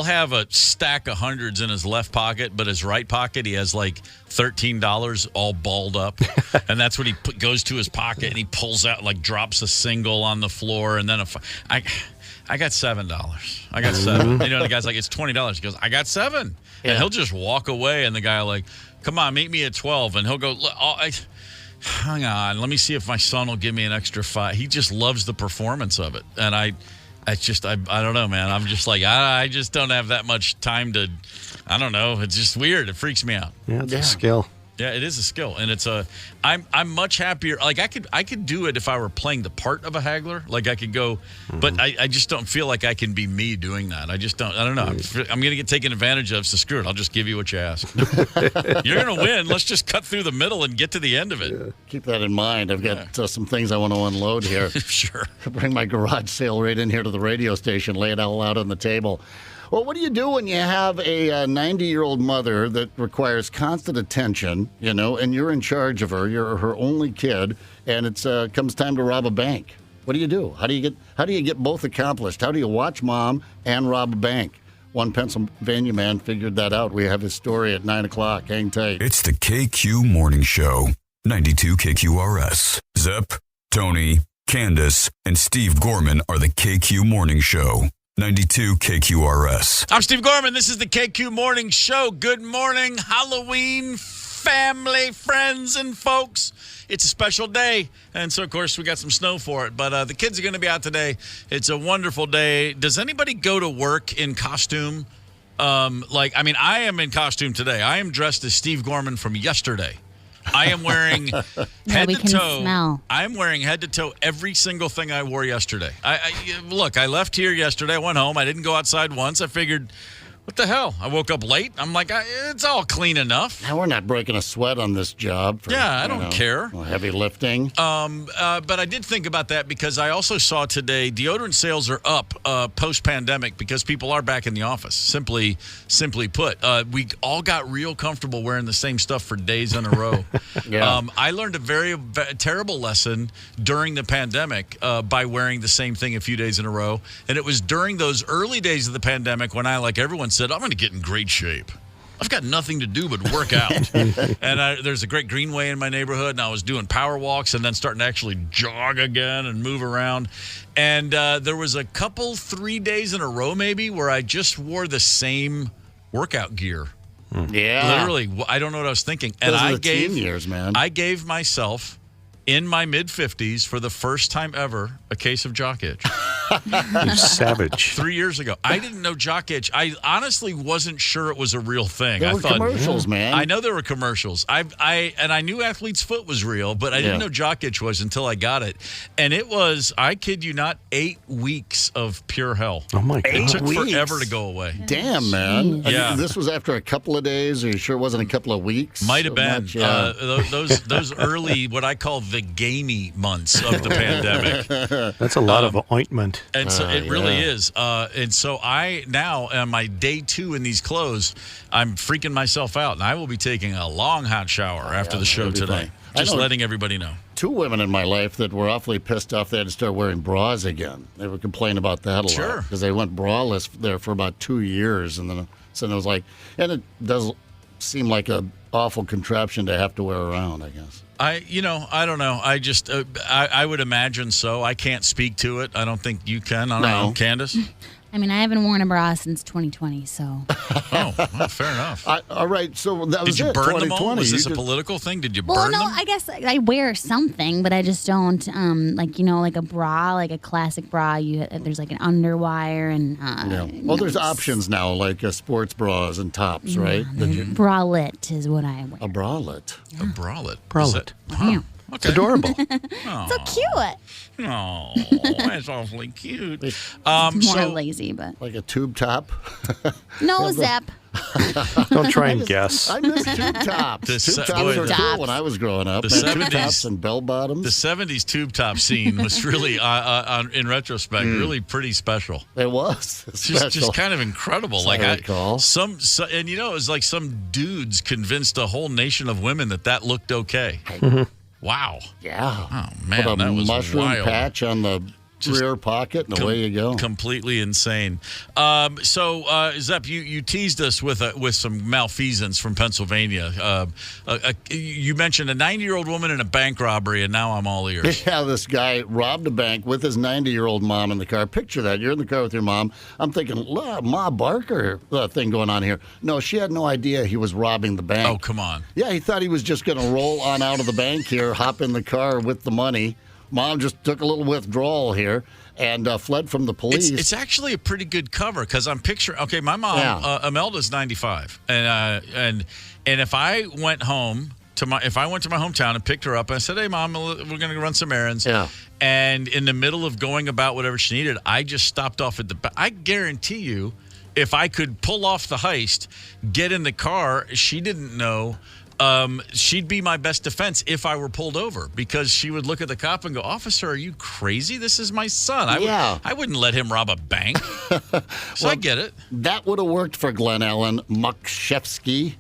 have a stack of hundreds in his left pocket, but his right pocket, he has like $13 all balled up. And that's what he goes to his pocket and he pulls out, drops a single on the floor. And then I got $7. I got $7. The guy's like, it's $20. He goes, I got $7. Yeah. And he'll just walk away. And the guy like, come on, meet me at 12. And he'll go, hang on, let me see if my son will give me an extra $5. He just loves the performance of it. And I don't know, man. I'm just like, I just don't have that much time to, I don't know. It's just weird. It freaks me out. Yeah, it's a skill. Yeah, it is a skill, and I'm much happier. I could do it if I were playing the part of a haggler. I could go, but I just don't feel like I can be me doing that. I just don't. I don't know. I'm going to get taken advantage of. So screw it. I'll just give you what you ask. You're going to win. Let's just cut through the middle and get to the end of it. Yeah. Keep that in mind. I've got some things I want to unload here. Sure. Bring my garage sale right in here to the radio station. Lay it all out on the table. Well, what do you do when you have a 90-year-old mother that requires constant attention, and you're in charge of her, you're her only kid, and it's comes time to rob a bank? What do you do? How do you get both accomplished? How do you watch mom and rob a bank? One Pennsylvania man figured that out. We have his story at 9 o'clock. Hang tight. It's the KQ Morning Show, 92 KQRS. Zep, Tony, Candace, and Steve Gorman are the KQ Morning Show. 92 KQRS. I'm Steve Gorman. This is the KQ Morning Show. Good morning, Halloween family, friends, and folks. It's a special day, and so, of course, we got some snow for it. But the kids are going to be out today. It's a wonderful day. Does anybody go to work in costume? I am in costume today. I am dressed as Steve Gorman from yesterday. I am wearing head to toe. Smell. I'm wearing head to toe every single thing I wore yesterday. I left here yesterday. I went home. I didn't go outside once. I figured, what the hell? I woke up late. I'm like, it's all clean enough. Now, we're not breaking a sweat on this job. I don't care. Heavy lifting. But I did think about that because I also saw today deodorant sales are up post-pandemic because people are back in the office. Simply put, we all got real comfortable wearing the same stuff for days in a row. Yeah. I learned a very terrible lesson during the pandemic by wearing the same thing a few days in a row. And it was during those early days of the pandemic when I, like everyone said, I'm going to get in great shape. I've got nothing to do but work out. And there's a great greenway in my neighborhood, and I was doing power walks and then starting to actually jog again and move around. And there was a couple, 3 days in a row maybe, where I just wore the same workout gear. Yeah. Literally, I don't know what I was thinking. And Those are the teen years, man. I gave myself, in my mid-50s, for the first time ever, a case of jock itch. You savage. 3 years ago. I didn't know jock itch. I honestly wasn't sure it was a real thing. There were commercials, man. I know there were commercials. I knew Athlete's Foot was real, but I didn't know jock itch was until I got it. And it was, I kid you not, 8 weeks of pure hell. Oh, my God. It took forever to go away. Damn, man. Yeah. This was after a couple of days. Are you sure it wasn't a couple of weeks? Might have been. Those early, what I call the gamey months of the pandemic. That's a lot of ointment. And so it really is. And so I now, on my day 2 in these clothes, I'm freaking myself out. And I will be taking a long hot shower after the show today. Just letting everybody know. 2 women in my life that were awfully pissed off they had to start wearing bras again. They were complaining about that a lot. Because they went braless there for about 2 years. And then so it was like, and it does seem like an awful contraption to have to wear around, I guess. I don't know. I just, I would imagine so. I can't speak to it. I don't think you can. I don't know. Candace? I mean, I haven't worn a bra since 2020, so. Well, fair enough. All right, so that was Did you burn them all? Was this a political thing? Did you burn them? Well, no, I guess I wear something, but I just don't, like a bra, like a classic bra, there's like an underwire and. Well, there's options now, like sports bras and tops, right? Bralette is what I wear. A bralette. Yeah. A bralette. Bralette. Huh. Okay. It's adorable. So cute. Oh, that's awfully cute. More lazy, but. Like a tube top? No, Zep. Don't try and guess. I miss tube tops. Tube tops were cool when I was growing up. The tube 70s tops and bell bottoms. The 70s tube top scene was really, in retrospect, really pretty special. It was just kind of incredible. That's like it was like some dudes convinced a whole nation of women that looked okay. Wow. Yeah. Oh man, put a that was mushroom wild. patch on the rear pocket, and away you go. Completely insane. So, Zep, you teased us with some malfeasance from Pennsylvania. You mentioned a 90-year-old woman in a bank robbery, and now I'm all ears. Yeah, this guy robbed a bank with his 90-year-old mom in the car. Picture that. You're in the car with your mom. I'm thinking, Ma Barker thing going on here. No, she had no idea he was robbing the bank. Oh, come on. Yeah, he thought he was just going to roll on out of the bank here, hop in the car with the money. Mom just took a little withdrawal here and fled from the police. It's actually a pretty good cover because I'm picturing. Okay, my mom, Imelda's 95, and if I went home to my hometown and picked her up, and I said, "Hey, Mom, we're going to run some errands." Yeah. And in the middle of going about whatever she needed, I just stopped off at the back. I guarantee you, if I could pull off the heist, get in the car, she didn't know. She'd be my best defense if I were pulled over because she would look at the cop and go, "Officer, are you crazy? This is my son. I wouldn't let him rob a bank." So I get it. That would have worked for Glenn Allen Makshevsky.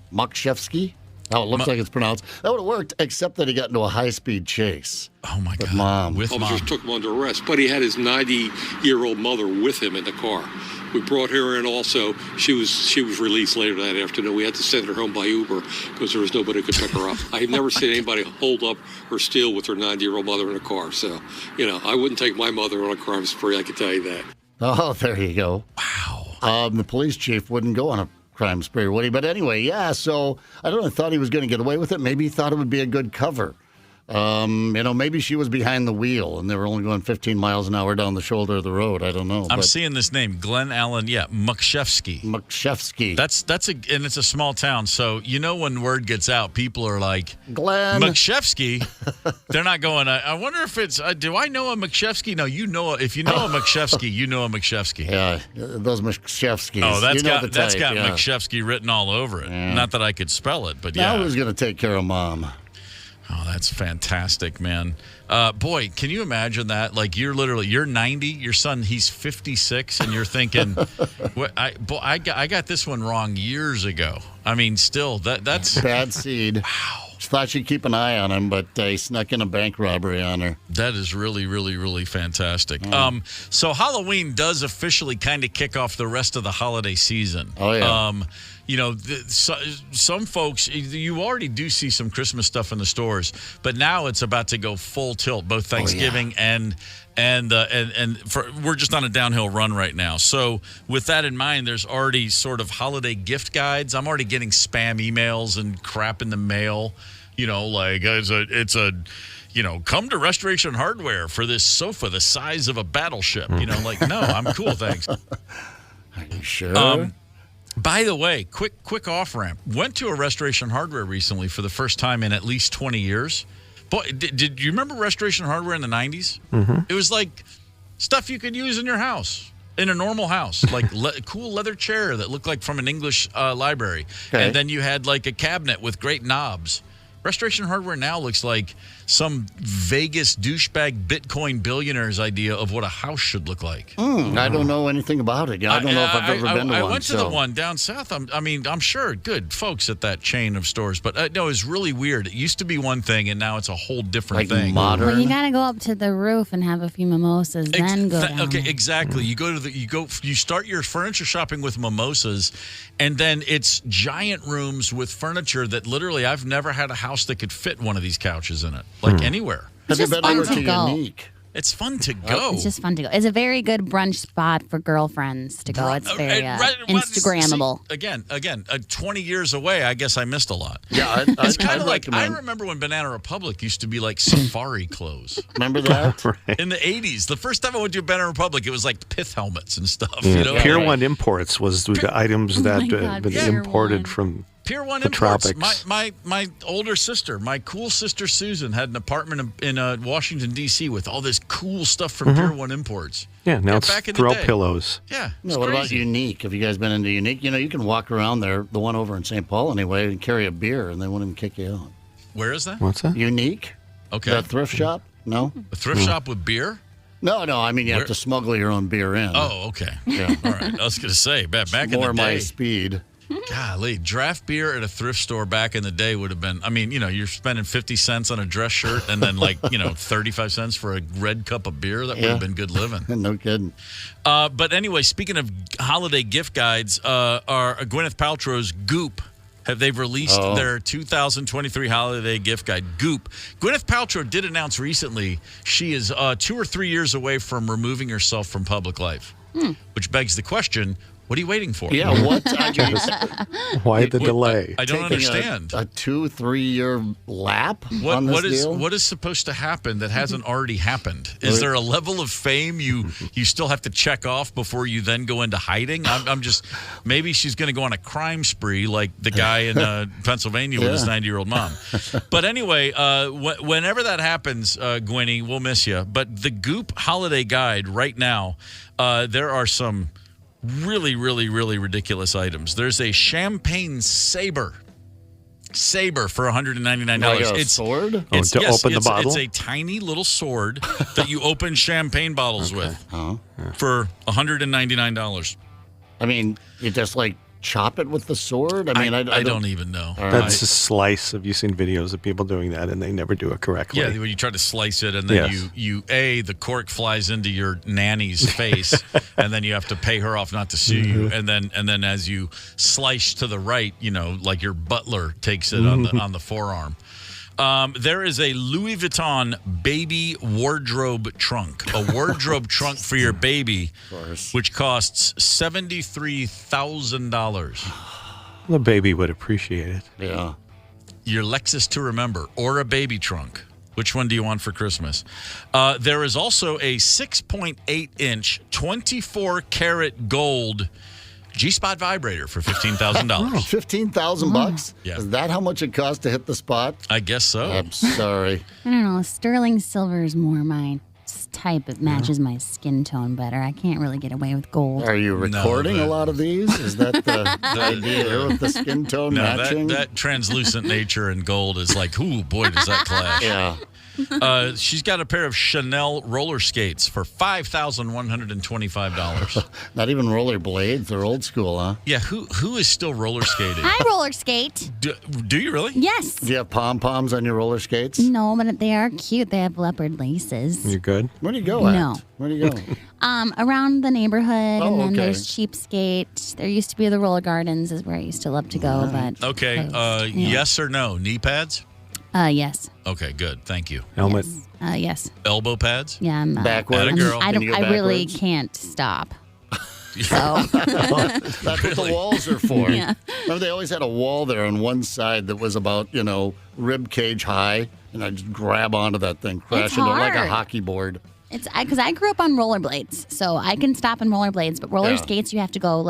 Oh, it looks like it's pronounced. That would have worked, except that he got into a high-speed chase. Oh, my God. Mom. Officers took him under arrest, but he had his 90-year-old mother with him in the car. We brought her in also. She was released later that afternoon. We had to send her home by Uber because there was nobody who could pick her up. I've never seen anybody hold up or steal with their 90-year-old mother in a car. So, I wouldn't take my mother on a crime spree, I can tell you that. Oh, there you go. Wow. The police chief wouldn't go on a crime spree, would he? But anyway, yeah, so I don't know, thought he was going to get away with it. Maybe he thought it would be a good cover. Maybe she was behind the wheel and they were only going 15 miles an hour down the shoulder of the road. I don't know. I'm seeing this name, Glenn Allen. Yeah, Mukshevsky. And it's a small town. So, when word gets out, people are like, Glenn Mukshevsky. They're not going, I wonder if it's, do I know a Mukshevsky? No, if you know a Mukshevsky, you know a Mukshevsky. Yeah, those Mukshevskys. Oh, that's got Mukshevsky written all over it. Yeah. Not that I could spell it, but yeah. Now who's going to take care of Mom? Oh, that's fantastic, man. Boy, can you imagine that? Like, you're 90, your son, he's 56, and you're thinking, I got this one wrong years ago. I mean, still, that's... Bad seed. Wow. She thought she'd keep an eye on him, but he snuck in a bank robbery on her. That is really, really, really fantastic. So Halloween does officially kind of kick off the rest of the holiday season. Oh, yeah. Some folks, you already do see some Christmas stuff in the stores, but now it's about to go full tilt, both Thanksgiving and we're just on a downhill run right now. So with that in mind, there's already sort of holiday gift guides. I'm already getting spam emails and crap in the mail, come to Restoration Hardware for this sofa the size of a battleship. No, I'm cool, thanks. Are you sure? By the way, quick off-ramp. Went to a Restoration Hardware recently for the first time in at least 20 years. Boy, did you remember Restoration Hardware in the 90s? Mm-hmm. It was like stuff you could use in your house, in a normal house, like cool leather chair that looked like from an English library. Okay. And then you had like a cabinet with great knobs. Restoration Hardware now looks like some Vegas douchebag Bitcoin billionaire's idea of what a house should look like. I don't know anything about it. I don't know if I've ever been to one. I went to the one down south. I'm sure good folks at that chain of stores, but no, it's really weird. It used to be one thing, and now it's a whole different thing. Modern. Well, you got to go up to the roof and have a few mimosas, then go down. Okay, exactly. You start your furniture shopping with mimosas, and then it's giant rooms with furniture that literally I've never had a house that could fit one of these couches in it, like anywhere. Have you been over to Unique? It's fun to go. It's just fun to go. It's a very good brunch spot for girlfriends to go. It's very Instagrammable. See, 20 years away, I guess I missed a lot. Yeah, it's kind of like, I remember when Banana Republic used to be like safari clothes. Remember that? Right. In the 80s. The first time I went to Banana Republic, it was like pith helmets and stuff. Yeah. Pier 1 Imports was the items that been imported from Pier 1 the Imports. tropics. My older sister, my cool sister Susan, had an apartment in Washington, D.C. with all this cool stuff from Pier 1 Imports. Yeah, now it's back in throw the day. pillows. Yeah. No, what about Unique? Have you guys been into Unique? You can walk around there, the one over in St. Paul anyway, and carry a beer, and they won't even kick you out. Where is that? What's that? Unique. Okay. The thrift shop? No? A thrift shop with beer? No, I mean, you have to smuggle your own beer in. Oh, okay. Yeah. All right. I was going to say, back in the day. More my speed. Golly, draft beer at a thrift store back in the day would have been, you're spending 50 cents on a dress shirt and then 35 cents for a red cup of beer. That would have been good living. No kidding. But anyway, speaking of holiday gift guides, our Gwyneth Paltrow's Goop, they've released their 2023 holiday gift guide, Goop. Gwyneth Paltrow did announce recently she is 2 or 3 years away from removing herself from public life, which begs the question, what are you waiting for? Yeah, what? Why the delay? I don't understand. A 2-3 year lap on this deal? What is supposed to happen that hasn't already happened? Is there a level of fame you still have to check off before you then go into hiding? I'm just, maybe she's going to go on a crime spree like the guy in Pennsylvania with his 90-year-old mom. But anyway, whenever that happens, Gwenny, we'll miss you. But the Goop holiday guide right now, there are some really, really, really ridiculous items. There's a champagne saber for $199. Like a sword? Open the bottle? It's a tiny little sword that you open champagne bottles with for $199. I mean, you just chop it with the sword? I don't even know. That's a slice. Have you seen videos of people doing that and they never do it correctly? Yeah, when you try to slice it and then the cork flies into your nanny's face and then you have to pay her off not to sue you. And then as you slice to the right, like your butler takes it on the forearm. There is a Louis Vuitton baby wardrobe trunk, a wardrobe trunk for your baby, which costs $73,000. The baby would appreciate it. Yeah. Your Lexus to remember, or a baby trunk. Which one do you want for Christmas? There is also a 6.8-inch, 24-karat gold G-spot vibrator for $15,000. $15,000? Yeah. Is that how much it costs to hit the spot? I guess so. I'm sorry. I don't know. Sterling silver is more my type. It matches my skin tone better. I can't really get away with gold. Are you recording a lot of these? Is that the idea here with the skin tone matching? That translucent nature in gold is like, ooh, boy, does that clash. Yeah. She's got a pair of Chanel roller skates for $5,125. Not even roller blades. They're old school, huh? Yeah, who is still roller skating? I roller skate. Do you really? Yes. Do you have pom-poms on your roller skates? No, but they are cute. They have leopard laces. You good? Where do you go at? No. Where do you go? Around the neighborhood, and then okay. there's Cheapskate. There used to be the roller gardens, is where I used to love to go. But Okay, yes or no? Knee pads? Yes. Okay, good. Thank you. Helmet. Yes. Elbow pads? Yeah, I'm Backwards? Atta girl. I Can you go really backwards? can't stop. So that's what the walls are for. Yeah. Remember, they always had a wall there on one side that was about, rib cage high, and I just grab onto that thing, crash into it like a hard. hockey board. It's because I grew up on rollerblades, so I can stop in rollerblades. But roller skates, you have to go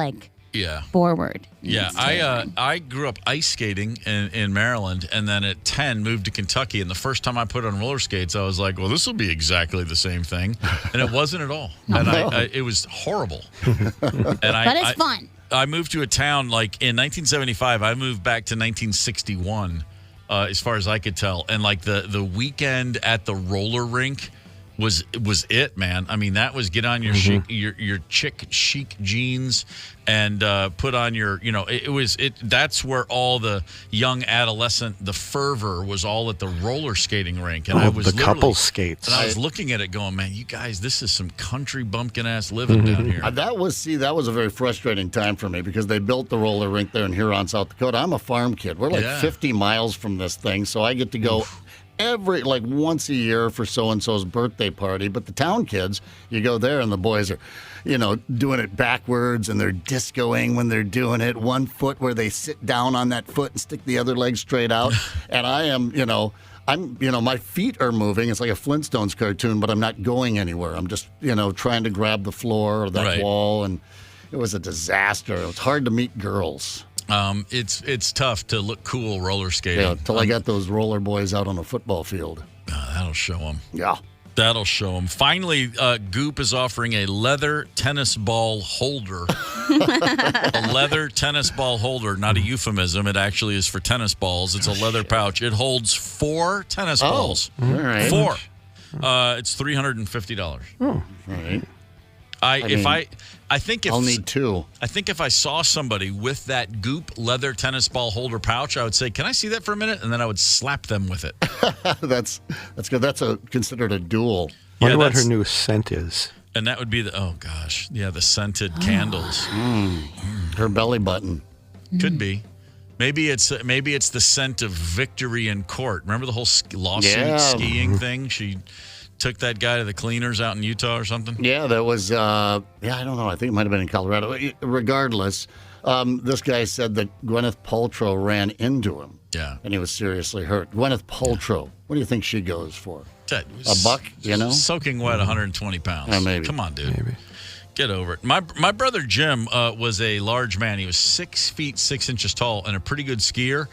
forward. Yeah, I grew up ice skating in Maryland, and then at 10 moved to Kentucky. And the first time I put on roller skates, I was like, well, this will be exactly the same thing. And it wasn't at all. And it was horrible. But it's fun. I moved to a town in 1975. I moved back to 1961, as far as I could tell. And the weekend at the roller rink was it, man. I mean, that was get on your your chic chic jeans and put on your, that's where all the young adolescent, the fervor was all at the roller skating rink. And I was the couple skates. And I was looking at it going, man, you guys, this is some country bumpkin ass living down here. That was a very frustrating time for me because they built the roller rink there in Huron, South Dakota. I'm a farm kid. We're 50 miles from this thing, so I get to go once a year for so-and-so's birthday party. But the town kids, you go there and the boys are, doing it backwards and they're discoing when they're doing it. One foot where they sit down on that foot and stick the other leg straight out. And I am, my feet are moving. It's like a Flintstones cartoon, but I'm not going anywhere. I'm just, trying to grab the floor or that wall. And it was a disaster. It was hard to meet girls. It's tough to look cool roller skating. Yeah, till I got those roller boys out on a football field. That'll show them. Yeah. That'll show them. Finally, Goop is offering a leather tennis ball holder. A leather tennis ball holder, not a euphemism. It actually is for tennis balls. It's a leather pouch. It holds 4 tennis balls. All right. 4. It's $350. All right. I think if I'll need 2. I think if I saw somebody with that Goop leather tennis ball holder pouch, I would say, "Can I see that for a minute?" And then I would slap them with it. That's good. That's considered a duel. Wonder what her new scent is. And that would be the scented candles. Her belly button. Could be. Maybe it's the scent of victory in court. Remember the whole lawsuit skiing thing? She took that guy to the cleaners out in Utah or something? Yeah, that was, I don't know. I think it might have been in Colorado. Regardless, this guy said that Gwyneth Paltrow ran into him. Yeah. And he was seriously hurt. Gwyneth Paltrow, what do you think she goes for? A buck, Soaking wet, 120 pounds. Maybe. Come on, dude. Maybe. Get over it. My brother Jim was a large man. He was 6 feet 6 inches tall and a pretty good skier.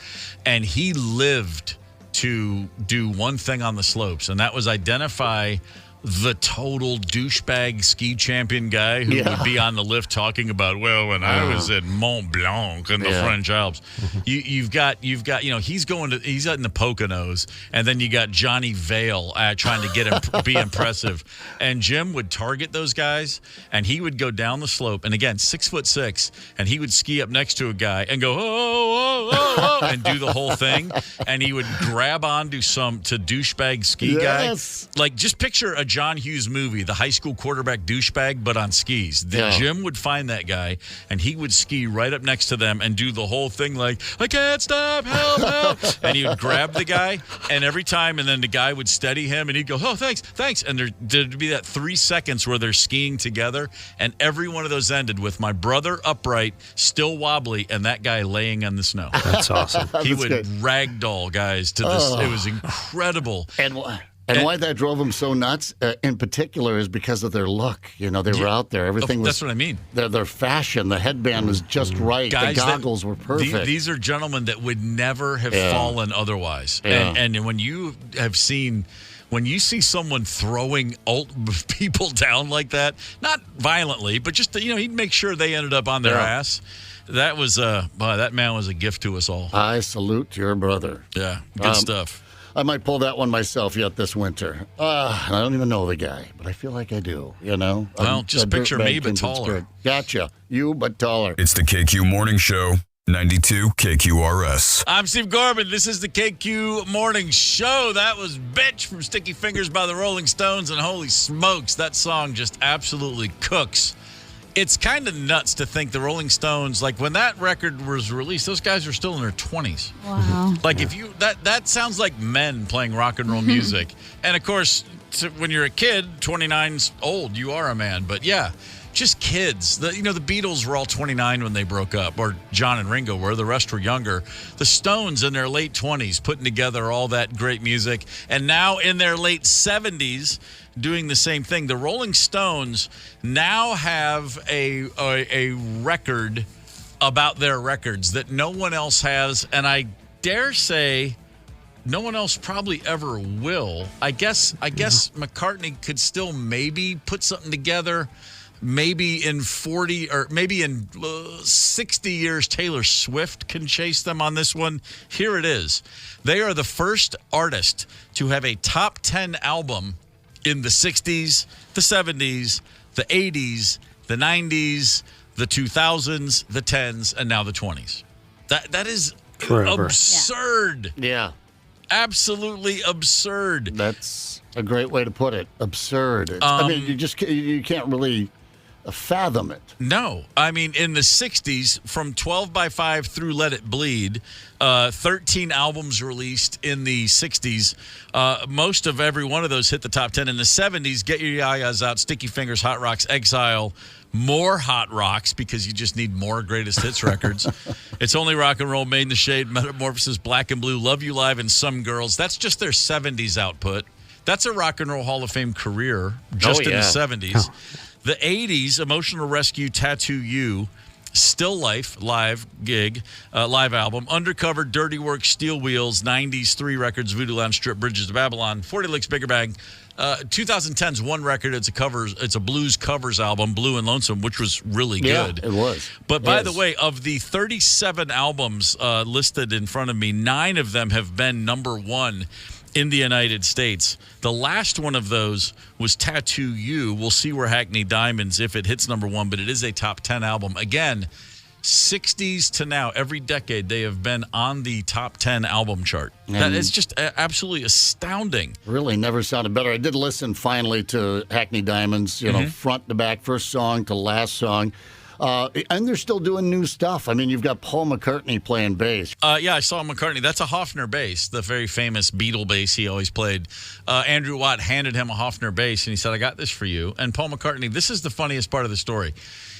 And he lived to do one thing on the slopes, and that was identify the total douchebag ski champion guy who would be on the lift talking about, when I was at Mont Blanc in the French Alps. You've got he's out in the Poconos, and then you got Johnny Vale trying to get him be impressive. And Jim would target those guys, and he would go down the slope, and again 6'6", and he would ski up next to a guy and go oh, and do the whole thing, and he would grab onto to douchebag ski guy. Like, just picture a John Hughes movie, the high school quarterback douchebag, but on skis. Jim would find that guy, and he would ski right up next to them and do the whole thing like, I can't stop, help. And he would grab the guy, and every time, and then the guy would steady him, and he'd go, oh, thanks. And there'd be that 3 seconds where they're skiing together, and every one of those ended with my brother upright, still wobbly, and that guy laying on the snow. That's awesome. He would ragdoll guys to this. It was incredible. And why that drove them so nuts, in particular, is because of their look. They were out there. Everything was. That's what I mean. Their fashion, the headband was just right. Guys, the goggles were perfect. These are gentlemen that would never have fallen otherwise. Yeah. And when you have seen. When you see someone throwing people down like that, not violently, but just he'd make sure they ended up on their ass. That was that man was a gift to us all. I salute your brother. Yeah, good stuff. I might pull that one myself yet this winter. I don't even know the guy, but I feel like I do. Well, just picture me, but taller. Gotcha. You, but taller. It's the KQ Morning Show. 92 KQRS. I'm Steve Gorman. This is the KQ Morning Show. That was Bitch from Sticky Fingers by the Rolling Stones, and holy smokes, that song just absolutely cooks. It's kind of nuts to think the Rolling Stones, like when that record was released, those guys are still in their 20s. Wow. Like if you that sounds like men playing rock and roll music. And of course, when you're a kid, 29's old, you are a man. But yeah, just kids. The Beatles were all 29 when they broke up, or John and Ringo were. The rest were younger. The Stones in their late 20s putting together all that great music, and now in their late 70s doing the same thing. The Rolling Stones now have a record about their records that no one else has, and I dare say no one else probably ever will. I guess McCartney could still maybe put something together. Maybe in 40 or maybe in 60 years, Taylor Swift can chase them on this one. Here it is. They are the first artist to have a top 10 album in the 60s, the 70s, the 80s, the 90s, the 2000s, the 10s, and now the 20s. That is Forever. Absurd. Yeah. Absolutely absurd. That's a great way to put it. Absurd. You can't really fathom it. No. I mean, in the 60s, from 12 by 5 through Let It Bleed, 13 albums released in the 60s. Most of every one of those hit the top 10. In the 70s, Get Your Yayas Out, Sticky Fingers, Hot Rocks, Exile, more Hot Rocks, because you just need more greatest hits records. It's Only Rock and Roll, Made in the Shade, Metamorphosis, Black and Blue, Love You Live, and Some Girls. That's just their 70s output. That's a Rock and Roll Hall of Fame career just in the 70s. The 80s, Emotional Rescue, Tattoo You, Still Life, live gig, live album, Undercover, Dirty Work, Steel Wheels, 90s, 3 records, Voodoo Lounge, Strip, Bridges to Babylon, 40 Licks, Bigger Bang. 2010's one record. It's a blues covers album, Blue and Lonesome, which was really good. Yeah, it was. But by the way, of the 37 albums listed in front of me, 9 of them have been number 1 in the United States. The last one of those was Tattoo You. We'll see where Hackney Diamonds, if it hits number 1, but it is a top 10 album. Again, 60s to now, every decade, they have been on the top 10 album chart. That is just absolutely astounding. Really never sounded better. I did listen finally to Hackney Diamonds, front to back, first song to last song. And they're still doing new stuff. I mean, you've got Paul McCartney playing bass. Yeah, I saw McCartney. That's a Hofner bass, the very famous Beatle bass he always played. Andrew Watt handed him a Hofner bass, and he said, I got this for you. And Paul McCartney, this is the funniest part of the story.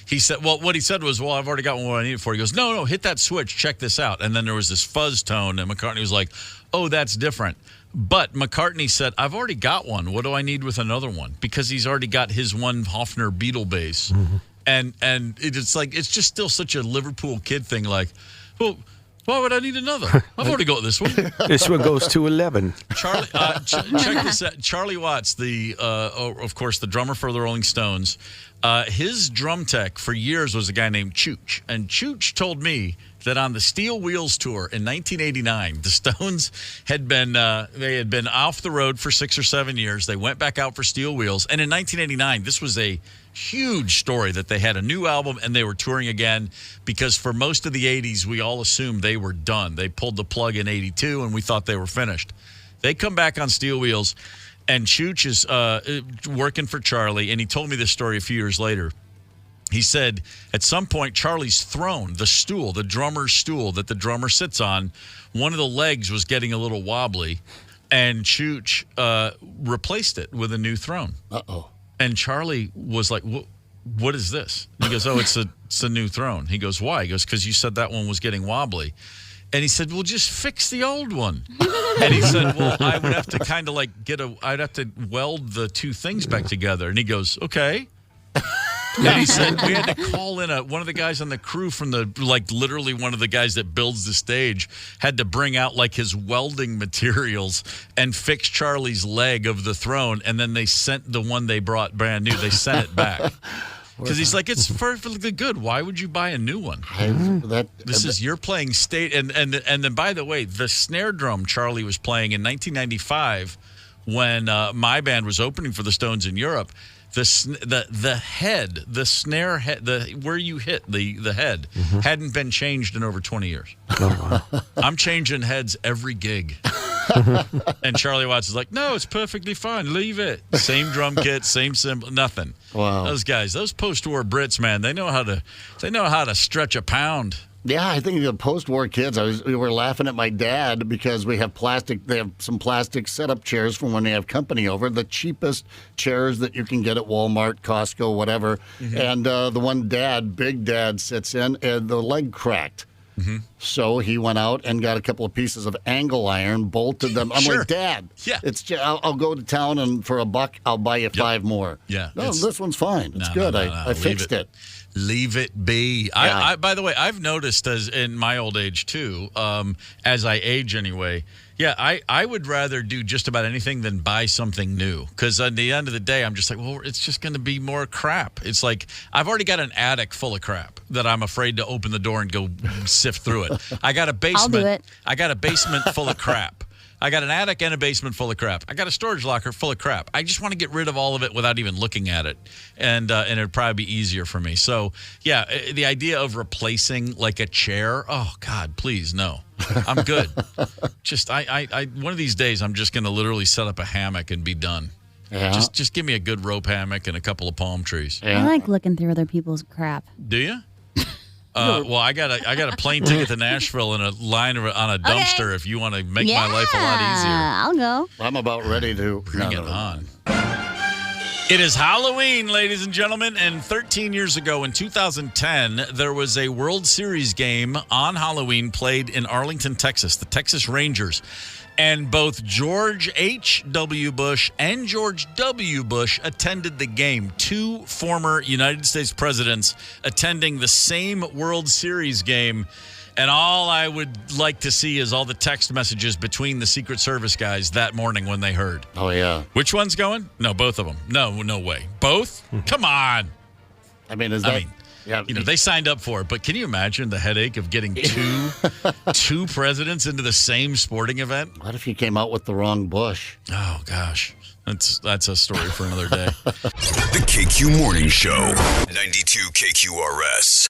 He said, what he said was, I've already got what I need it for. He goes, no, hit that switch. Check this out. And then there was this fuzz tone, and McCartney was like, oh, that's different. But McCartney said, I've already got one. What do I need with another one? Because he's already got his one Hofner Beatle bass. Mm-hmm. And it's like, it's just still such a Liverpool kid thing. Like, well, why would I need another? I've already got this one. This one goes to 11. Charlie, check this out. Charlie Watts, of course, the drummer for the Rolling Stones. His drum tech for years was a guy named Chooch. And Chooch told me that on the Steel Wheels tour in 1989, the Stones had been off the road for 6 or 7 years. They went back out for Steel Wheels. And in 1989, this was a huge story that they had a new album and they were touring again, because for most of the 80s, we all assumed they were done. They pulled the plug in 82 and we thought they were finished. They come back on Steel Wheels. And Chooch is working for Charlie, and he told me this story a few years later. He said at some point Charlie's throne, the stool, the drummer's stool that the drummer sits on, one of the legs was getting a little wobbly, and Chooch replaced it with a new throne. Uh-oh. And Charlie was like, what is this? And he goes, oh, it's a new throne. He goes, why? He goes, because you said that one was getting wobbly. And he said, well, just fix the old one. And he said, well, I would have to kind of like I'd have to weld the two things back together. And he goes, okay. And he said, we had to call in one of the guys on the crew from literally one of the guys that builds the stage had to bring out like his welding materials and fix Charlie's leg of the throne. And then they sent the one they brought brand new. They sent it back. Because he's like, it's perfectly good. Why would you buy a new one? You're playing state. And then, by the way, the snare drum Charlie was playing in 1995 when my band was opening for the Stones in Europe. The head, the snare head, where you hit the head hadn't been changed in over 20 years. Oh, wow. I'm changing heads every gig. And Charlie Watts is like, no, it's perfectly fine. Leave it. Same drum kit, same cymbal, nothing. Wow. Those guys, those post-war Brits, man, they know how to stretch a pound. Yeah, I think the post-war kids, we were laughing at my dad because they have some plastic setup chairs from when they have company over, the cheapest chairs that you can get at Walmart, Costco, whatever. Mm-hmm. And the one Big Dad sits in, and the leg cracked. Mm-hmm. So he went out and got a couple of pieces of angle iron, bolted them. I'm like, Dad, I'll go to town and for $1, I'll buy you 5 more. Yeah. No, this one's fine. It's good. I fixed it. Leave it be. Yeah. I by the way, I've noticed as in my old age too, as I age anyway. Yeah, I would rather do just about anything than buy something new. Because at the end of the day, I'm just like, well, it's just going to be more crap. It's like I've already got an attic full of crap that I'm afraid to open the door and go sift through it. I got a basement. I'll do it. I got a basement full of crap. I got an attic and a basement full of crap. I got a storage locker full of crap. I just want to get rid of all of it without even looking at it, and it'd probably be easier for me. So, yeah, the idea of replacing like a chair, oh, God, please, no. I'm good. Just I one of these days, I'm just going to literally set up a hammock and be done. Yeah. Just give me a good rope hammock and a couple of palm trees. Yeah. I like looking through other people's crap. Do you? Well, I got a plane ticket to Nashville and a line on a dumpster if you want to make my life a lot easier. I'll go. I'm about ready to bring it on. It is Halloween, ladies and gentlemen, and 13 years ago in 2010, there was a World Series game on Halloween played in Arlington, Texas, the Texas Rangers. And both George H.W. Bush and George W. Bush attended the game. 2 former United States presidents attending the same World Series game. And all I would like to see is all the text messages between the Secret Service guys that morning when they heard. Oh, yeah. Which one's going? No, both of them. No way. Both? Come on. I mean, yeah, they signed up for it, but can you imagine the headache of getting two presidents into the same sporting event? What if you came out with the wrong Bush? Oh, gosh. That's a story for another day. The KQ Morning Show, 92 KQRS.